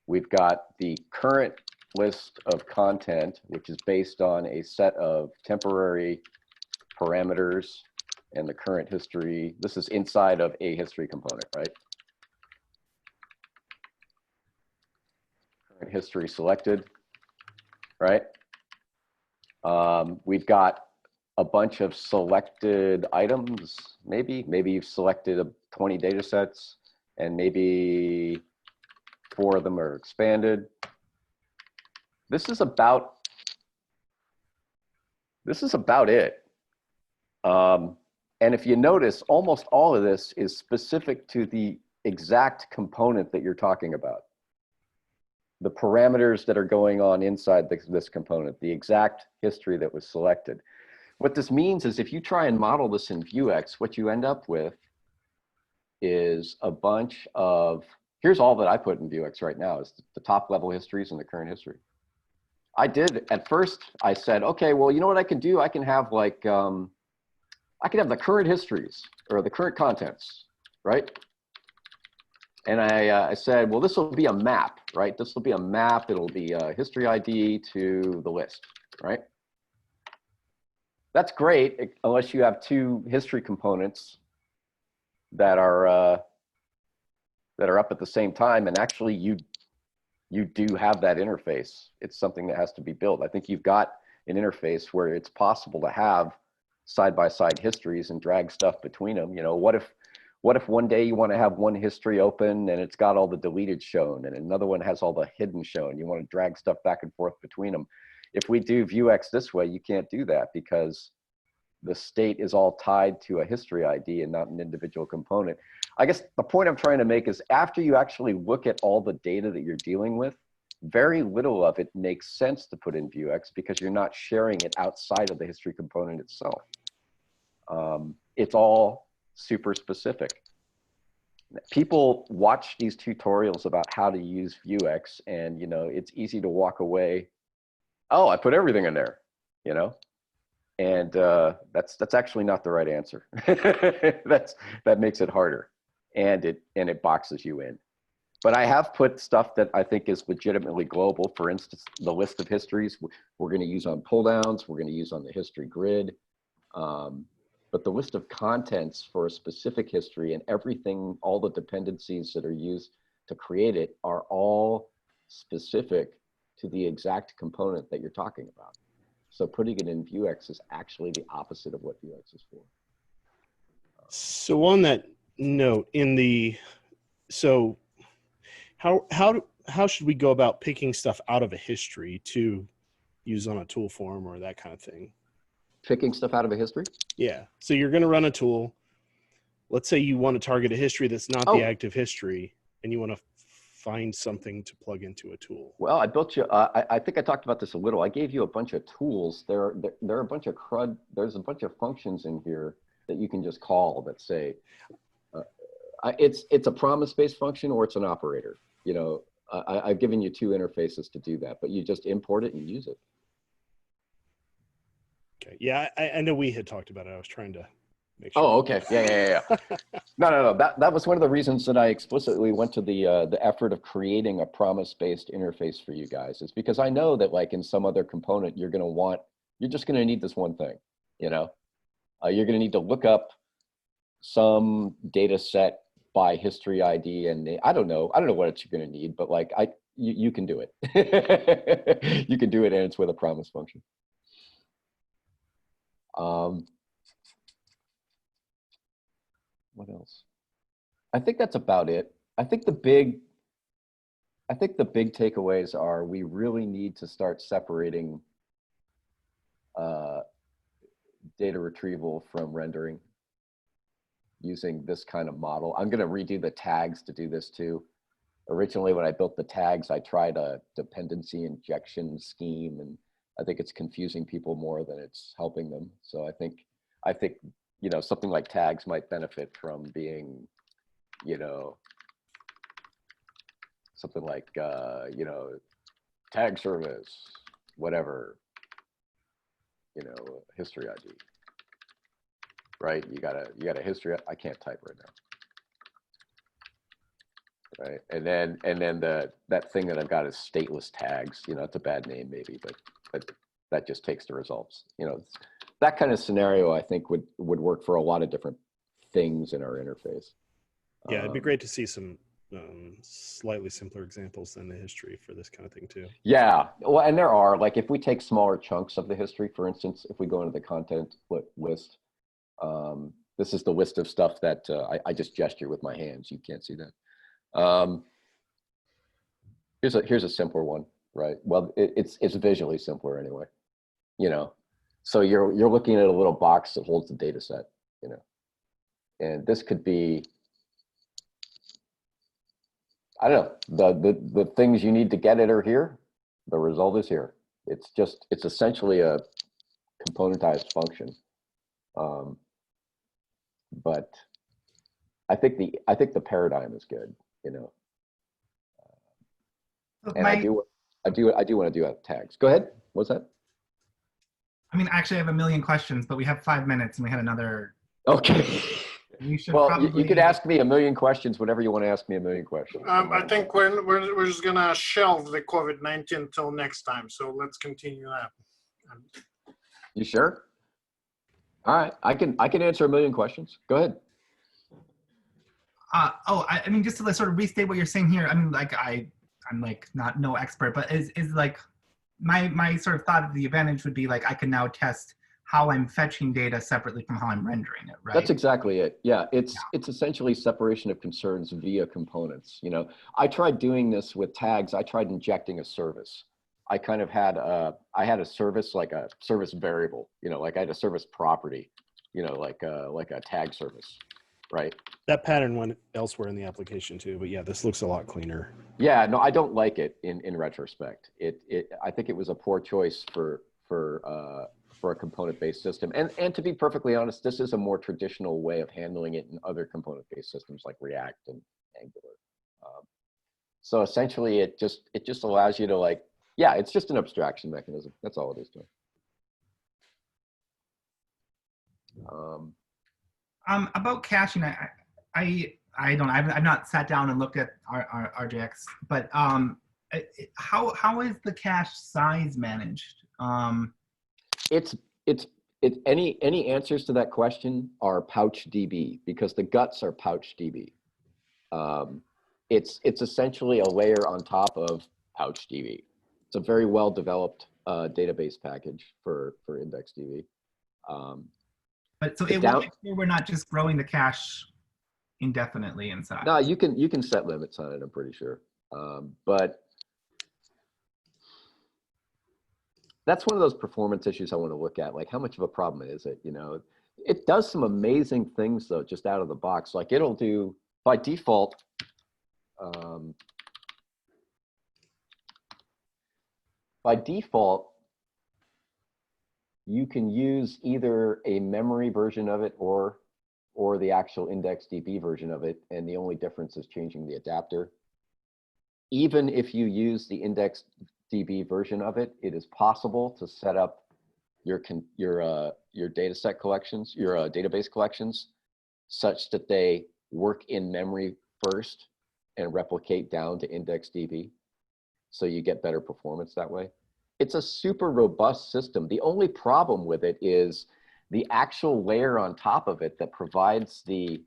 Speaker 1: We've got the current list of content, which is based on a set of temporary parameters and the current history. This is inside of a history component, right? Current history selected, right? We've got a bunch of selected items, maybe you've selected 20 data sets and maybe 4 of them are expanded. This is about it. And if you notice, almost all of this is specific to the exact component that you're talking about. The parameters that are going on inside this component, the exact history that was selected. What this means is if you try and model this in Vuex, what you end up with is a bunch of, here's all that I put in Vuex right now is the top level histories and the current history. At first I said, okay, well, you know what I can do? I can have like, I can have the current histories or the current contents, right? And I said, well, this will be a map, right? This will be a map. It'll be a history ID to the list, right? That's great, unless you have 2 history components that are up at the same time. And actually, you do have that interface. It's something that has to be built. I think you've got an interface where it's possible to have side-by-side histories and drag stuff between them. You know, what if one day you want to have one history open and it's got all the deleted shown and another one has all the hidden shown? You want to drag stuff back and forth between them. If we do Vuex this way, you can't do that because the state is all tied to a history ID and not an individual component. I guess the point I'm trying to make is after you actually look at all the data that you're dealing with, very little of it makes sense to put in Vuex because you're not sharing it outside of the history component itself. It's all super specific. People watch these tutorials about how to use Vuex and, you know, it's easy to walk away. Oh, I put everything in there, you know? And that's actually not the right answer. That makes it harder, and it boxes you in. But I have put stuff that I think is legitimately global. For instance, the list of histories we're going to use on pull downs. We're going to use on the history grid. But the list of contents for a specific history and everything, all the dependencies that are used to create it are all specific to the exact component that you're talking about. So putting it in Vuex is actually the opposite of what Vuex is for.
Speaker 3: So on that note, how should we go about picking stuff out of a history to use on a tool form or that kind of thing?
Speaker 1: Picking stuff out of a history?
Speaker 3: Yeah. So you're going to run a tool. Let's say you want to target a history that's not the active history. and you want to find something to plug into a tool.
Speaker 1: Well, I built you, I think I talked about this a little. I gave you a bunch of tools. There are a bunch of there's a bunch of functions in here that you can just call that say, it's a promise-based function or it's an operator. You know, I've given you two interfaces to do that, but you just import it and use it.
Speaker 3: Okay. Yeah, I know we had talked about it. I was trying to make sure.
Speaker 1: Oh, okay. Yeah. No. That was one of the reasons that I explicitly went to the effort of creating a promise-based interface for you guys, is because I know that like in some other component, you're just going to need this one thing, you know? You're going to need to look up some data set by history ID and I don't know what you're going to need, but like you can do it. You can do it, and it's with a promise function. What else? I think that's about it. I think the big takeaways are we really need to start separating data retrieval from rendering using this kind of model. I'm going to redo the tags to do this too. Originally, when I built the tags, I tried a dependency injection scheme, and I think it's confusing people more than it's helping them. So I think you know, something like tags might benefit from being, you know, something like you know, tag service, whatever, you know, history ID. Right? You got a history. I can't type right now. Right? And then that thing that I've got is stateless tags. You know, it's a bad name maybe, but that just takes the results. You know, that kind of scenario I think would work for a lot of different things in our interface.
Speaker 3: Yeah, it'd be great to see some slightly simpler examples than the history for this kind of thing too.
Speaker 1: Yeah, well, and there are, like, if we take smaller chunks of the history, for instance, if we go into the content list, this is the list of stuff that I just gesture with my hands. You can't see that. Here's a simpler one, right? Well, it's visually simpler anyway, you know. So you're looking at a little box that holds the data set, you know, and this could be, I don't know, the things you need to get it are here. The result is here. It's essentially a componentized function. But I think the paradigm is good, you know. And I do want to do tags. Go ahead. What's that?
Speaker 4: I mean, actually, I have a million questions, but we have 5 minutes, and we had another.
Speaker 1: Okay.
Speaker 4: You should
Speaker 1: well,
Speaker 4: probably...
Speaker 1: you could ask me a million questions whenever you want to ask me a million questions.
Speaker 6: I think we're just gonna shelve the COVID-19 till next time. So let's continue that.
Speaker 1: You sure? All right, I can answer a million questions. Go ahead.
Speaker 4: I mean, just to like sort of restate what you're saying here. I mean, like I'm like no expert, but is like my sort of thought of the advantage would be like I can now test how I'm fetching data separately from how I'm rendering it, right?
Speaker 1: That's exactly it. Yeah, it's essentially separation of concerns via components. You know, I tried doing this with tags. I tried injecting a service. I kind of had I had a service, like a service variable. You know, like I had a service property. You know, like a tag service, right?
Speaker 3: That pattern went elsewhere in the application too, but yeah, this looks a lot cleaner.
Speaker 1: Yeah, no, I don't like it in retrospect. I think it was a poor choice for a component-based system. And to be perfectly honest, this is a more traditional way of handling it in other component-based systems like React and Angular. So essentially, it just allows you to, like, yeah, it's just an abstraction mechanism. That's all it is to it.
Speaker 4: About caching, I've not sat down and looked at our RJX, but how is the cache size managed?
Speaker 1: It's any answers to that question are PouchDB, because the guts are PouchDB. It's essentially a layer on top of PouchDB. It's a very well developed database package for IndexedDB.
Speaker 4: But so it will make sure we're not just growing the cache indefinitely inside.
Speaker 1: No, you can set limits on it, I'm pretty sure. But that's one of those performance issues I want to look at. Like, how much of a problem is it? You know, it does some amazing things though, just out of the box. Like, it'll do, by default, by default, you can use either a memory version of it or the actual IndexedDB version of it, and the only difference is changing the adapter. Even if you use the IndexedDB version of it, it is possible to set up your data set collections, your database collections, such that they work in memory first and replicate down to IndexedDB, so you get better performance that way. It's a super robust system. The only problem with it is the actual layer on top of it that provides the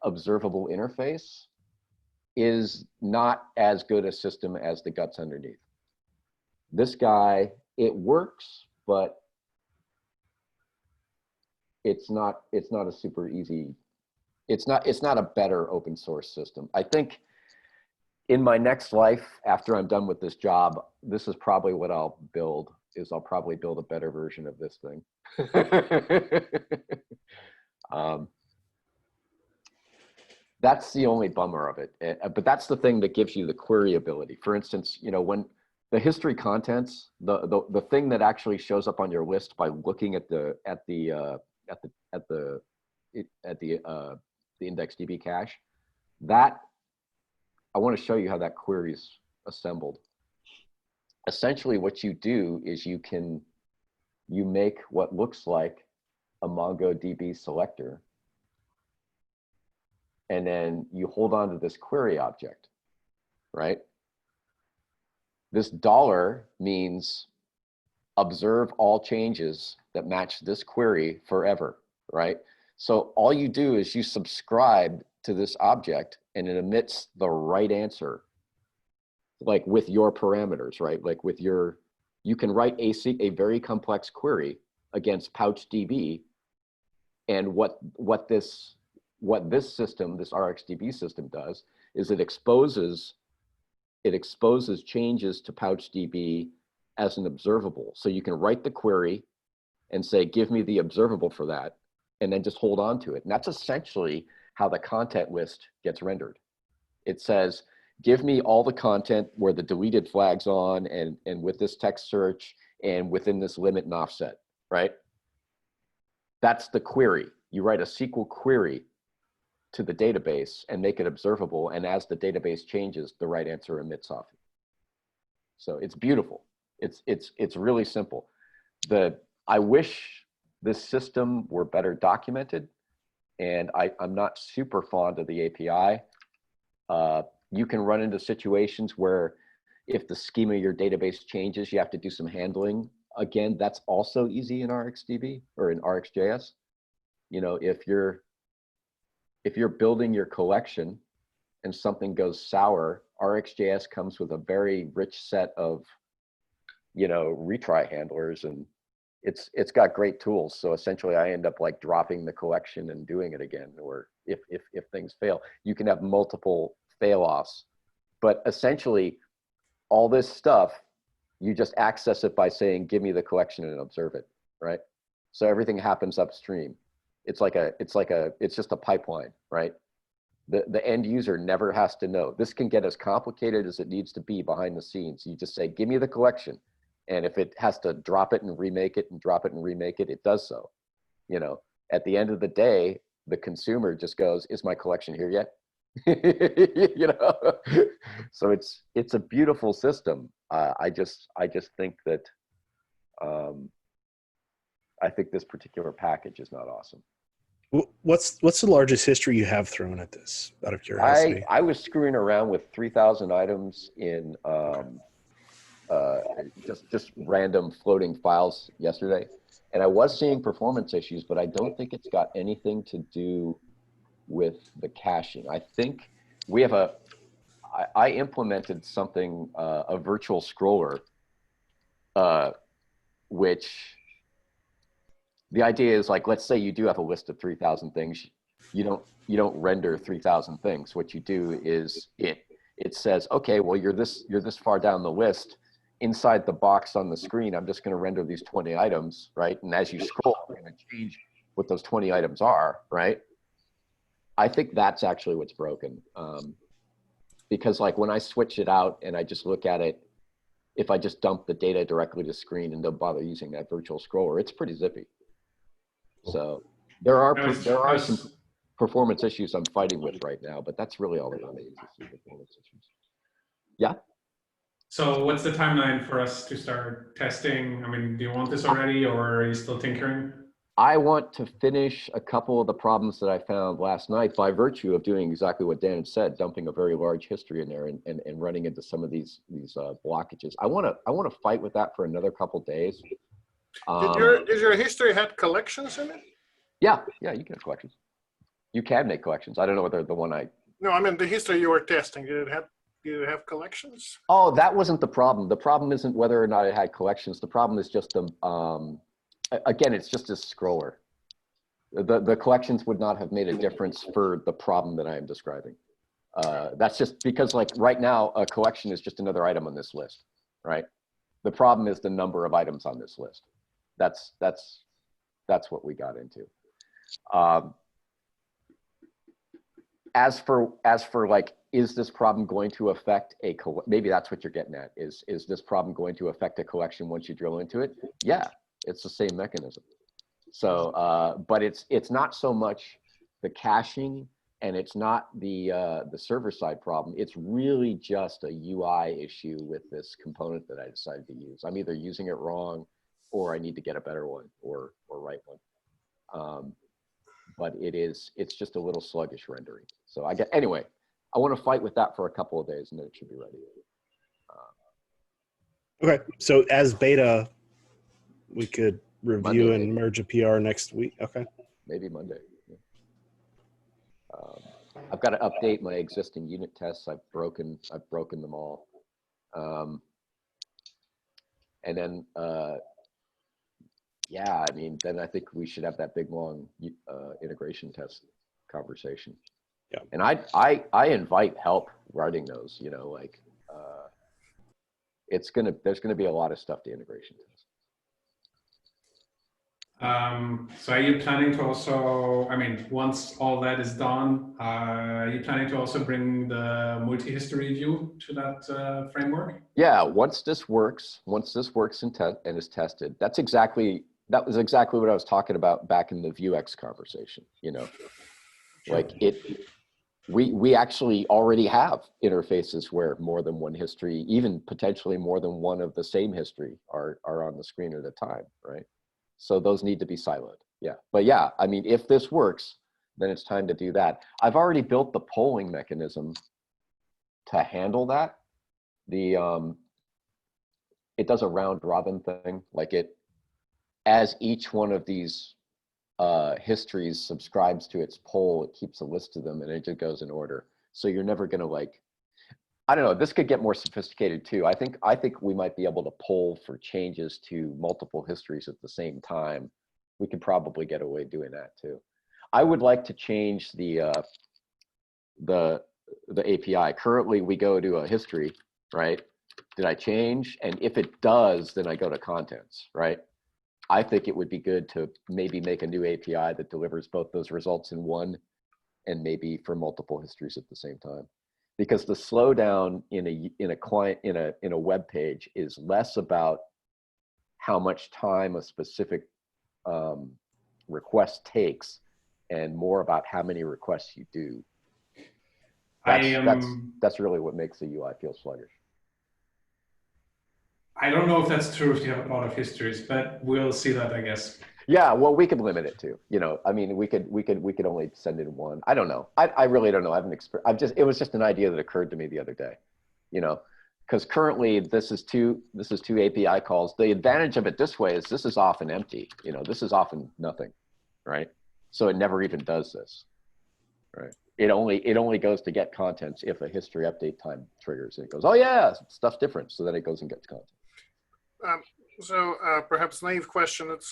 Speaker 1: observable interface is not as good a system as the guts underneath. This guy, it works, but it's not a super easy, it's not a better open source system. I think in my next life, after I'm done with this job, this is probably what I'll build, is I'll probably build a better version of this thing. That's the only bummer of it. But that's the thing that gives you the query ability. For instance, you know, when the history contents, the thing that actually shows up on your list by looking at the IndexedDB cache, that I want to show you how that query is assembled. Essentially, what you do is you make what looks like a MongoDB selector, and then you hold on to this query object, right? This dollar means observe all changes that match this query forever, right? So all you do is you subscribe to this object and it emits the right answer, like with your parameters, right? Like with your, you can write a very complex query against PouchDB, and what this system, this RxDB system does is it exposes changes to PouchDB as an observable. So you can write the query and say, give me the observable for that, and then just hold on to it. And that's essentially how the content list gets rendered. It says, give me all the content where the deleted flag's on, and with this text search and within this limit and offset, right? That's the query. You write a SQL query to the database and make it observable, and as the database changes, the right answer emits off it. So it's beautiful. It's really simple. I wish this system were better documented, and I'm not super fond of the API. You can run into situations where if the schema of your database changes, you have to do some handling. Again, that's also easy in RxDB or in RxJS. You know, if you're building your collection and something goes sour, RxJS comes with a very rich set of, you know, retry handlers, and it's got great tools. So essentially I end up like dropping the collection and doing it again, or if things fail, you can have multiple fail-offs. But essentially all this stuff, you just access it by saying, give me the collection and observe it, right? So everything happens upstream. It's just a pipeline, right? The end user never has to know. This can get as complicated as it needs to be behind the scenes. You just say, give me the collection. And if it has to drop it and remake it and drop it and remake it, it does so. You know, at the end of the day, the consumer just goes, is my collection here yet? You know, so it's a beautiful system. I just think that I think this particular package is not awesome.
Speaker 3: What's the largest history you have thrown at this, out of curiosity?
Speaker 1: I was screwing around with 3,000 items in just random floating files yesterday, and I was seeing performance issues, but I don't think it's got anything to do with the caching. I think we have I implemented something, a virtual scroller, which the idea is like, let's say you do have a list of 3,000 things. You don't render 3,000 things. What you do is it says, okay, well, you're this far down the list. Inside the box on the screen, I'm just going to render these 20 items, right? And as you scroll, I'm going to change what those 20 items are, right? I think that's actually what's broken. because like when I switch it out and I just look at it, if I just dump the data directly to screen and don't bother using that virtual scroller, it's pretty zippy. So there are some performance issues I'm fighting with right now, but that's really all that is performance issues. Yeah.
Speaker 2: So what's the timeline for us to start testing? I mean, do you want this already, or are you still tinkering?
Speaker 1: I want to finish a couple of the problems that I found last night by virtue of doing exactly what Dan had said, dumping a very large history in there and running into some of these blockages. I want to fight with that for another couple days.
Speaker 6: Did your history had collections in it?
Speaker 1: Yeah, you can have collections. You can make collections. I don't know whether the one
Speaker 6: No, I mean the history you were testing. Did it have collections?
Speaker 1: Oh, that wasn't the problem. The problem isn't whether or not it had collections. The problem is just the again, it's just a scroller. The collections would not have made a difference for the problem that I am describing. That's just because like right now, a collection is just another item on this list, right? The problem is the number of items on this list. That's what we got into. As for like, is this problem going to affect maybe that's what you're getting at, is this problem going to affect a collection once you drill into it? Yeah, it's the same mechanism. So, but it's not so much the caching and it's not the server side problem. It's really just a UI issue with this component that I decided to use. I'm either using it wrong or I need to get a better one or right one. But it's just a little sluggish rendering. So anyway, I want to fight with that for a couple of days and then it should be ready.
Speaker 3: Okay, so as beta, we could review
Speaker 1: Monday,
Speaker 3: and merge a PR next week. Okay.
Speaker 1: Maybe Monday. Yeah. I've got to update my existing unit tests. I've broken them all. And then, yeah, I mean, then I think we should have that big, long integration test conversation.
Speaker 3: Yeah.
Speaker 1: And I invite help writing those, you know, like there's going to be a lot of stuff to integration test.
Speaker 2: So are you planning to also, I mean, once all that is done, are you planning to also bring the multi-history view to that framework?
Speaker 1: Yeah, once this works and is tested, that was exactly what I was talking about back in the Vuex conversation, you know, like we actually already have interfaces where more than one history, even potentially more than one of the same history are on the screen at a time, right? So those need to be siloed. Yeah. But yeah, I mean, if this works, then it's time to do that. I've already built the polling mechanism to handle that. It does a round robin thing. Like as each one of these histories subscribes to its poll, it keeps a list of them and it just goes in order. So you're never gonna like, I don't know, this could get more sophisticated too. I think we might be able to poll for changes to multiple histories at the same time. We could probably get away doing that too. I would like to change the API. Currently we go to a history, right? Did I change? And if it does, then I go to contents, right? I think it would be good to maybe make a new API that delivers both those results in one and maybe for multiple histories at the same time. Because the slowdown in a client in a web page is less about how much time a specific request takes and more about how many requests you do. That's really what makes the UI feel sluggish.
Speaker 2: I don't know if that's true if you have a lot of histories, but we'll see that, I guess.
Speaker 1: Yeah, well, we could limit it to, you know, I mean, we could only send in one. I don't know. I really don't know. It was just an idea that occurred to me the other day, you know, because currently this is two API calls. The advantage of it this way is this is often empty, you know, this is often nothing, right? So it never even does this, right? It only goes to get contents if a history update time triggers and it goes, oh yeah, stuff's different. So then it goes and gets content.
Speaker 6: So perhaps naive question, at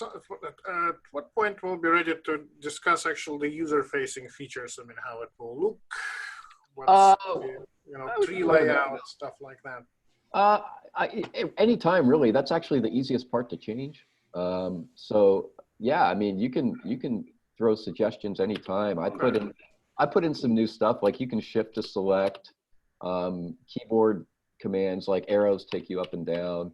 Speaker 6: what point we'll be ready to discuss actually the user-facing features? I mean, how it will look, what's you know, tree layout, stuff like that.
Speaker 1: Anytime really, that's actually the easiest part to change. So yeah, I mean, you can throw suggestions anytime. I put in some new stuff, like you can shift to select. Keyboard commands like arrows take you up and down.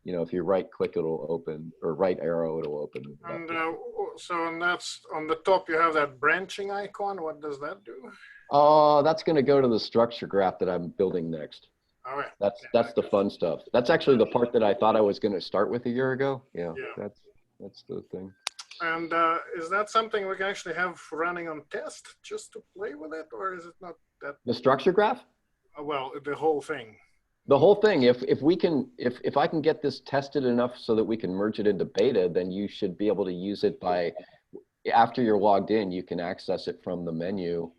Speaker 1: You know, if you right click, it'll open, or right arrow, it'll open.
Speaker 6: And so that's on the top, you have that branching icon. What does that do?
Speaker 1: Oh, that's going to go to the structure graph that I'm building next.
Speaker 6: All right.
Speaker 1: That's the fun stuff. That's actually the part that I thought I was going to start with a year ago. Yeah. That's the thing.
Speaker 6: And is that something we can actually have running on test just to play with it, or is it not that?
Speaker 1: The structure graph?
Speaker 6: Well, the whole thing.
Speaker 1: The whole thing. If I can get this tested enough so that we can merge it into beta, then you should be able to use it after you're logged in. You can access it from the menu.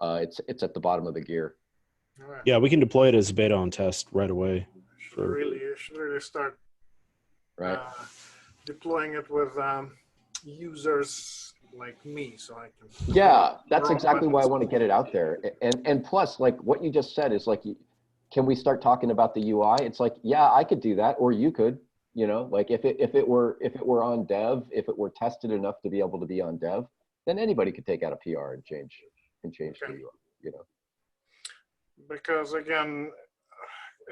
Speaker 1: It's at the bottom of the gear.
Speaker 6: All right.
Speaker 3: Yeah, we can deploy it as beta on test right away.
Speaker 6: You should really start deploying it with users like me, so I can.
Speaker 1: Yeah, that's exactly why I want to get it out there. And plus, like what you just said is like, can we start talking about the UI? It's like, yeah, I could do that, or you could. You know, like if it were on dev, if it were tested enough to be able to be on dev, then anybody could take out a PR and change the UI. You know. Because
Speaker 6: again,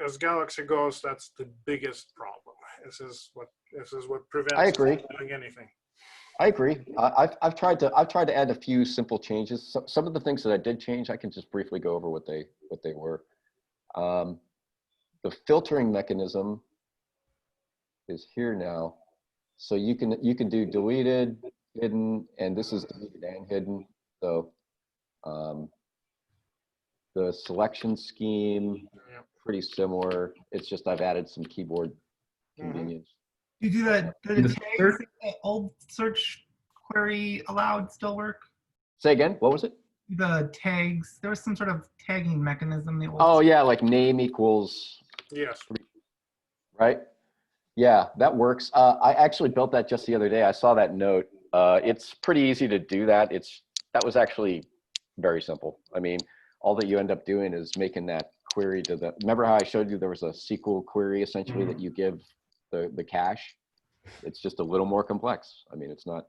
Speaker 6: as Galaxy goes, that's the biggest problem. This is what prevents
Speaker 1: I agree.
Speaker 6: doing anything.
Speaker 1: I agree. I've tried to add a few simple changes. Some of the things that I did change, I can just briefly go over what they were. The filtering mechanism is here now, so you can do deleted, hidden, and this is deleted and hidden. So the selection scheme, pretty similar. It's just I've added some keyboard convenience.
Speaker 4: You do the tags, the old search query allowed still work?
Speaker 1: Say again, what was it?
Speaker 4: The tags, there was some sort of tagging mechanism.
Speaker 1: Oh yeah, like name equals.
Speaker 6: Yes.
Speaker 1: Right? Yeah, that works. I actually built that just the other day. I saw that note. It's pretty easy to do that. That was actually very simple. I mean, all that you end up doing is making that query to the, remember how I showed you there was a SQL query essentially that you give the cache? It's just a little more complex. I mean, it's not,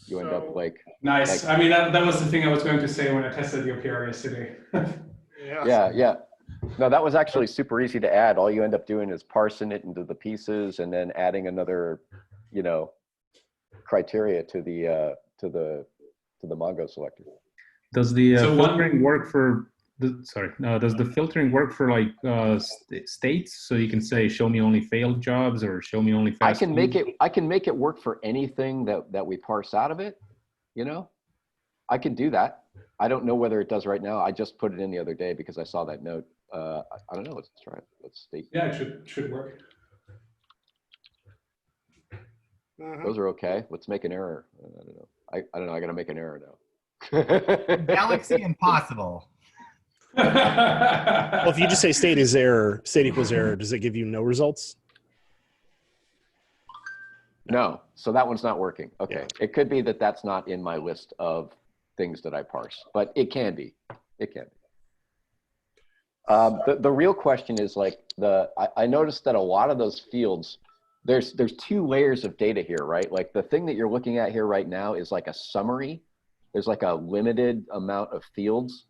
Speaker 1: you end up like.
Speaker 2: Nice. I mean, that was the thing I was going to say when I tested your PR yesterday.
Speaker 1: Yeah. No, that was actually super easy to add. All you end up doing is parsing it into the pieces and then adding another, you know, criteria to the Mongo selector.
Speaker 7: Does the filtering work for does the filtering work for like states? So you can say, show me only failed jobs or show me only fast food?
Speaker 1: I can make it work for anything that we parse out of it. You know, I can do that. I don't know whether it does right now. I just put it in the other day because I saw that note. I don't know. Let's try it. Let's see.
Speaker 2: Yeah, it should work.
Speaker 1: Those are okay. Let's make an error. I don't know. I don't know. I got to make an error now.
Speaker 4: Galaxy impossible.
Speaker 3: Well, if you just say state is error, state equals error, does it give you no results?
Speaker 1: No. So that one's not working. Okay.
Speaker 3: Yeah.
Speaker 1: It could be that that's not in my list of things that I parse, but it can be. It can be. The real question is like I noticed that a lot of those fields, there's two layers of data here, right? Like the thing that you're looking at here right now is like a summary. There's like a limited amount of fields.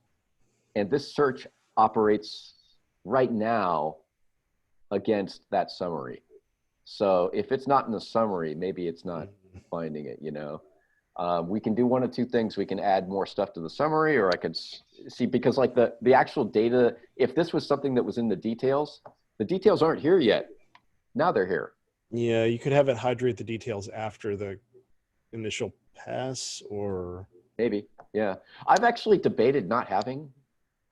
Speaker 1: And this search operates right now against that summary. So if it's not in the summary, maybe it's not finding it, you know. We can do one of two things. We can add more stuff to the summary, or I could see, because like the actual data, if this was something that was in the details aren't here yet. Now they're here.
Speaker 3: Yeah, you could have it hydrate the details after the initial pass, or
Speaker 1: maybe, yeah. I've actually debated not having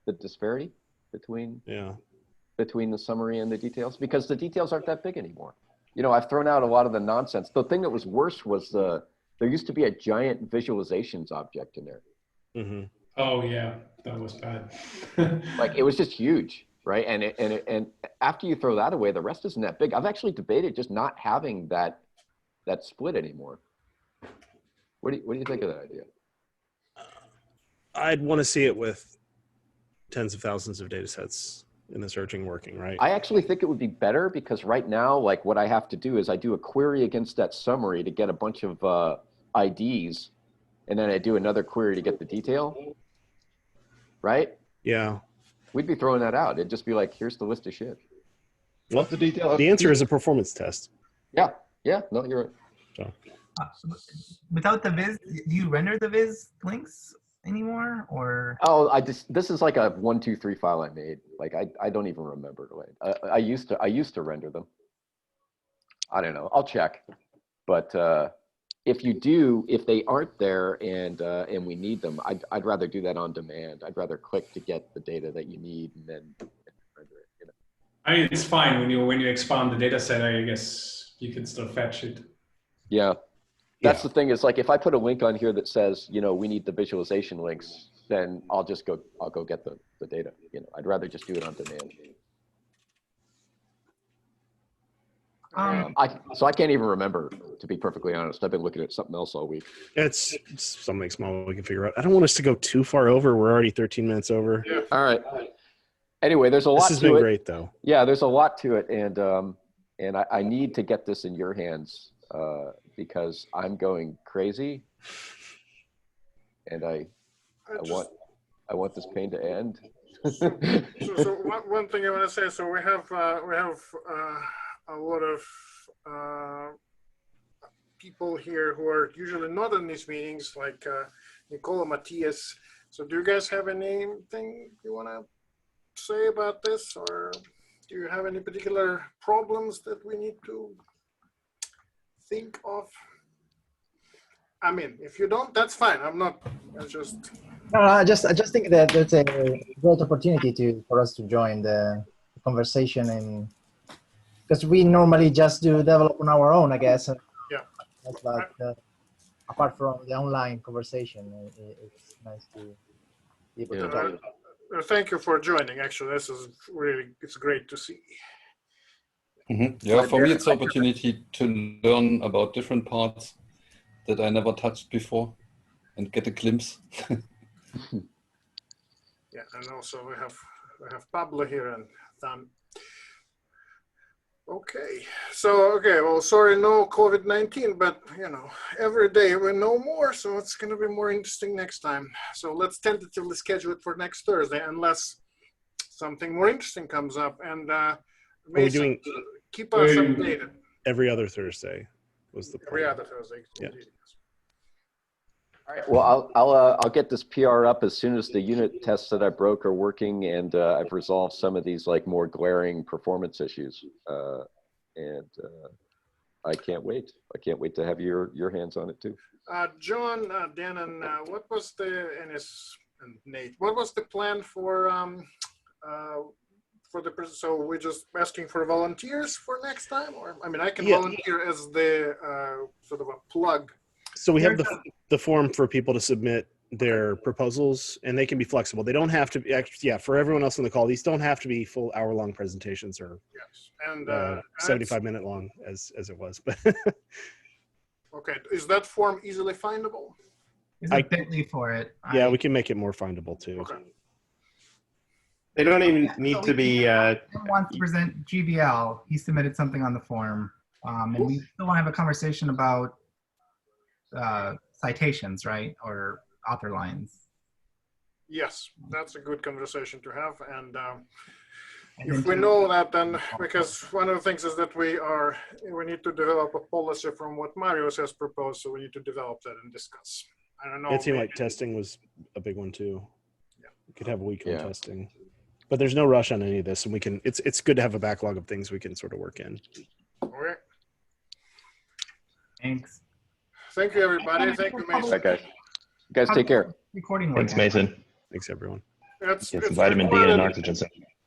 Speaker 1: the disparity between the summary and the details, because the details aren't that big anymore. You know, I've thrown out a lot of the nonsense. The thing that was worse was there used to be a giant visualizations object in there.
Speaker 3: Mm-hmm.
Speaker 2: Oh yeah, that was bad.
Speaker 1: Like it was just huge, right? And after you throw that away, the rest isn't that big. I've actually debated just not having that split anymore. What do you think of that idea?
Speaker 3: I'd want to see it with tens of thousands of data sets in the searching working, right?
Speaker 1: I actually think it would be better, because right now, like what I have to do is I do a query against that summary to get a bunch of IDs, and then I do another query to get the detail. right?
Speaker 3: Yeah.
Speaker 1: We'd be throwing that out. It'd just be like, here's the list of shit.
Speaker 3: Well,
Speaker 8: What's the detail?
Speaker 3: the answer is a performance test.
Speaker 1: Yeah. Yeah. No, you're right.
Speaker 3: So.
Speaker 4: Without the viz, do you render the viz links anymore, or?
Speaker 1: Oh, this is like a 1, 2, 3 file I made. Like I don't even remember. I used to render them. I don't know. I'll check. But if they aren't there and we need them, I'd rather do that on demand. I'd rather click to get the data that you need and then render it. You know?
Speaker 2: I mean, it's fine when you expand the data set. I guess you can still fetch it.
Speaker 1: Yeah. That's the thing is like, if I put a link on here that says, you know, we need the visualization links, then I'll go get the data. You know, I'd rather just do it on demand. So I can't even remember, to be perfectly honest. I've been looking at something else all week.
Speaker 3: It's something small we can figure out. I don't want us to go too far over. We're already 13 minutes over.
Speaker 6: Yeah.
Speaker 1: All right. Anyway, there's a lot to it.
Speaker 3: This has been great, though.
Speaker 1: Yeah, there's a lot to it, and I need to get this in your hands because I'm going crazy, and I want this pain to end.
Speaker 6: So one thing I want to say. So we have a lot of people here who are usually not in these meetings, like Nicola, Matthias. So do you guys have anything you want to say about this, or do you have any particular problems that we need to think of? I mean, if you don't, that's fine. I
Speaker 5: just think that there's a great opportunity for us to join the conversation, and because we normally just develop on our own, I guess.
Speaker 6: Yeah.
Speaker 5: But apart from the online conversation, it's nice to be able to talk.
Speaker 6: Thank you for joining. Actually, it's great to see.
Speaker 8: Mm-hmm. Yeah, for me, it's an opportunity to learn about different parts that I never touched before and get a glimpse.
Speaker 6: Yeah, and also we have Pablo here and Dan. Okay, well, sorry, no COVID-19, but you know, every day we know more, so it's going to be more interesting next time. So let's tentatively schedule it for next Thursday, unless something more interesting comes up. And Mason, keep us updated.
Speaker 3: Every other Thursday was the plan.
Speaker 6: Every other Thursday.
Speaker 3: Yeah.
Speaker 1: All right. Well, I'll get this PR up as soon as the unit tests that I broke are working, and I've resolved some of these like more glaring performance issues. I can't wait. I can't wait to have your hands on it too.
Speaker 6: John, Dan, and Nate, what was the plan for so we're just asking for volunteers for next time, or I mean, I can volunteer as the sort of a plug.
Speaker 3: So we have the form for people to submit their proposals, and they can be flexible. They don't have to be, for everyone else on the call, these don't have to be full hour-long presentations or 75-minute long as it was. But
Speaker 6: okay, is that form easily findable?
Speaker 4: There's a bit.ly for it.
Speaker 3: Yeah, we can make it more findable too.
Speaker 6: Okay.
Speaker 9: They don't even need to be.
Speaker 4: Wants to present GVL. He submitted something on the form, and we still want to have a conversation about citations, right, or author lines.
Speaker 6: Yes, that's a good conversation to have, and if we know that, then because one of the things is that we need to develop a policy from what Marius has proposed, so we need to develop that and discuss. I don't know.
Speaker 3: It seemed like testing was a big one too.
Speaker 6: Yeah.
Speaker 3: We could have a week on testing, but there's no rush on any of this, and we can. It's good to have a backlog of things we can sort of work in.
Speaker 6: All right.
Speaker 4: Thanks.
Speaker 6: Thank you, everybody. Thank you, Mason.
Speaker 1: Okay. You guys take care.
Speaker 4: Recording.
Speaker 9: Thanks, Mason.
Speaker 3: Thanks, everyone.
Speaker 6: It's
Speaker 9: vitamin D and oxygen.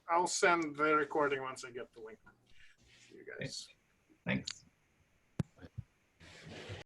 Speaker 6: I'll send the recording once I get the link. See you guys.
Speaker 4: Thanks.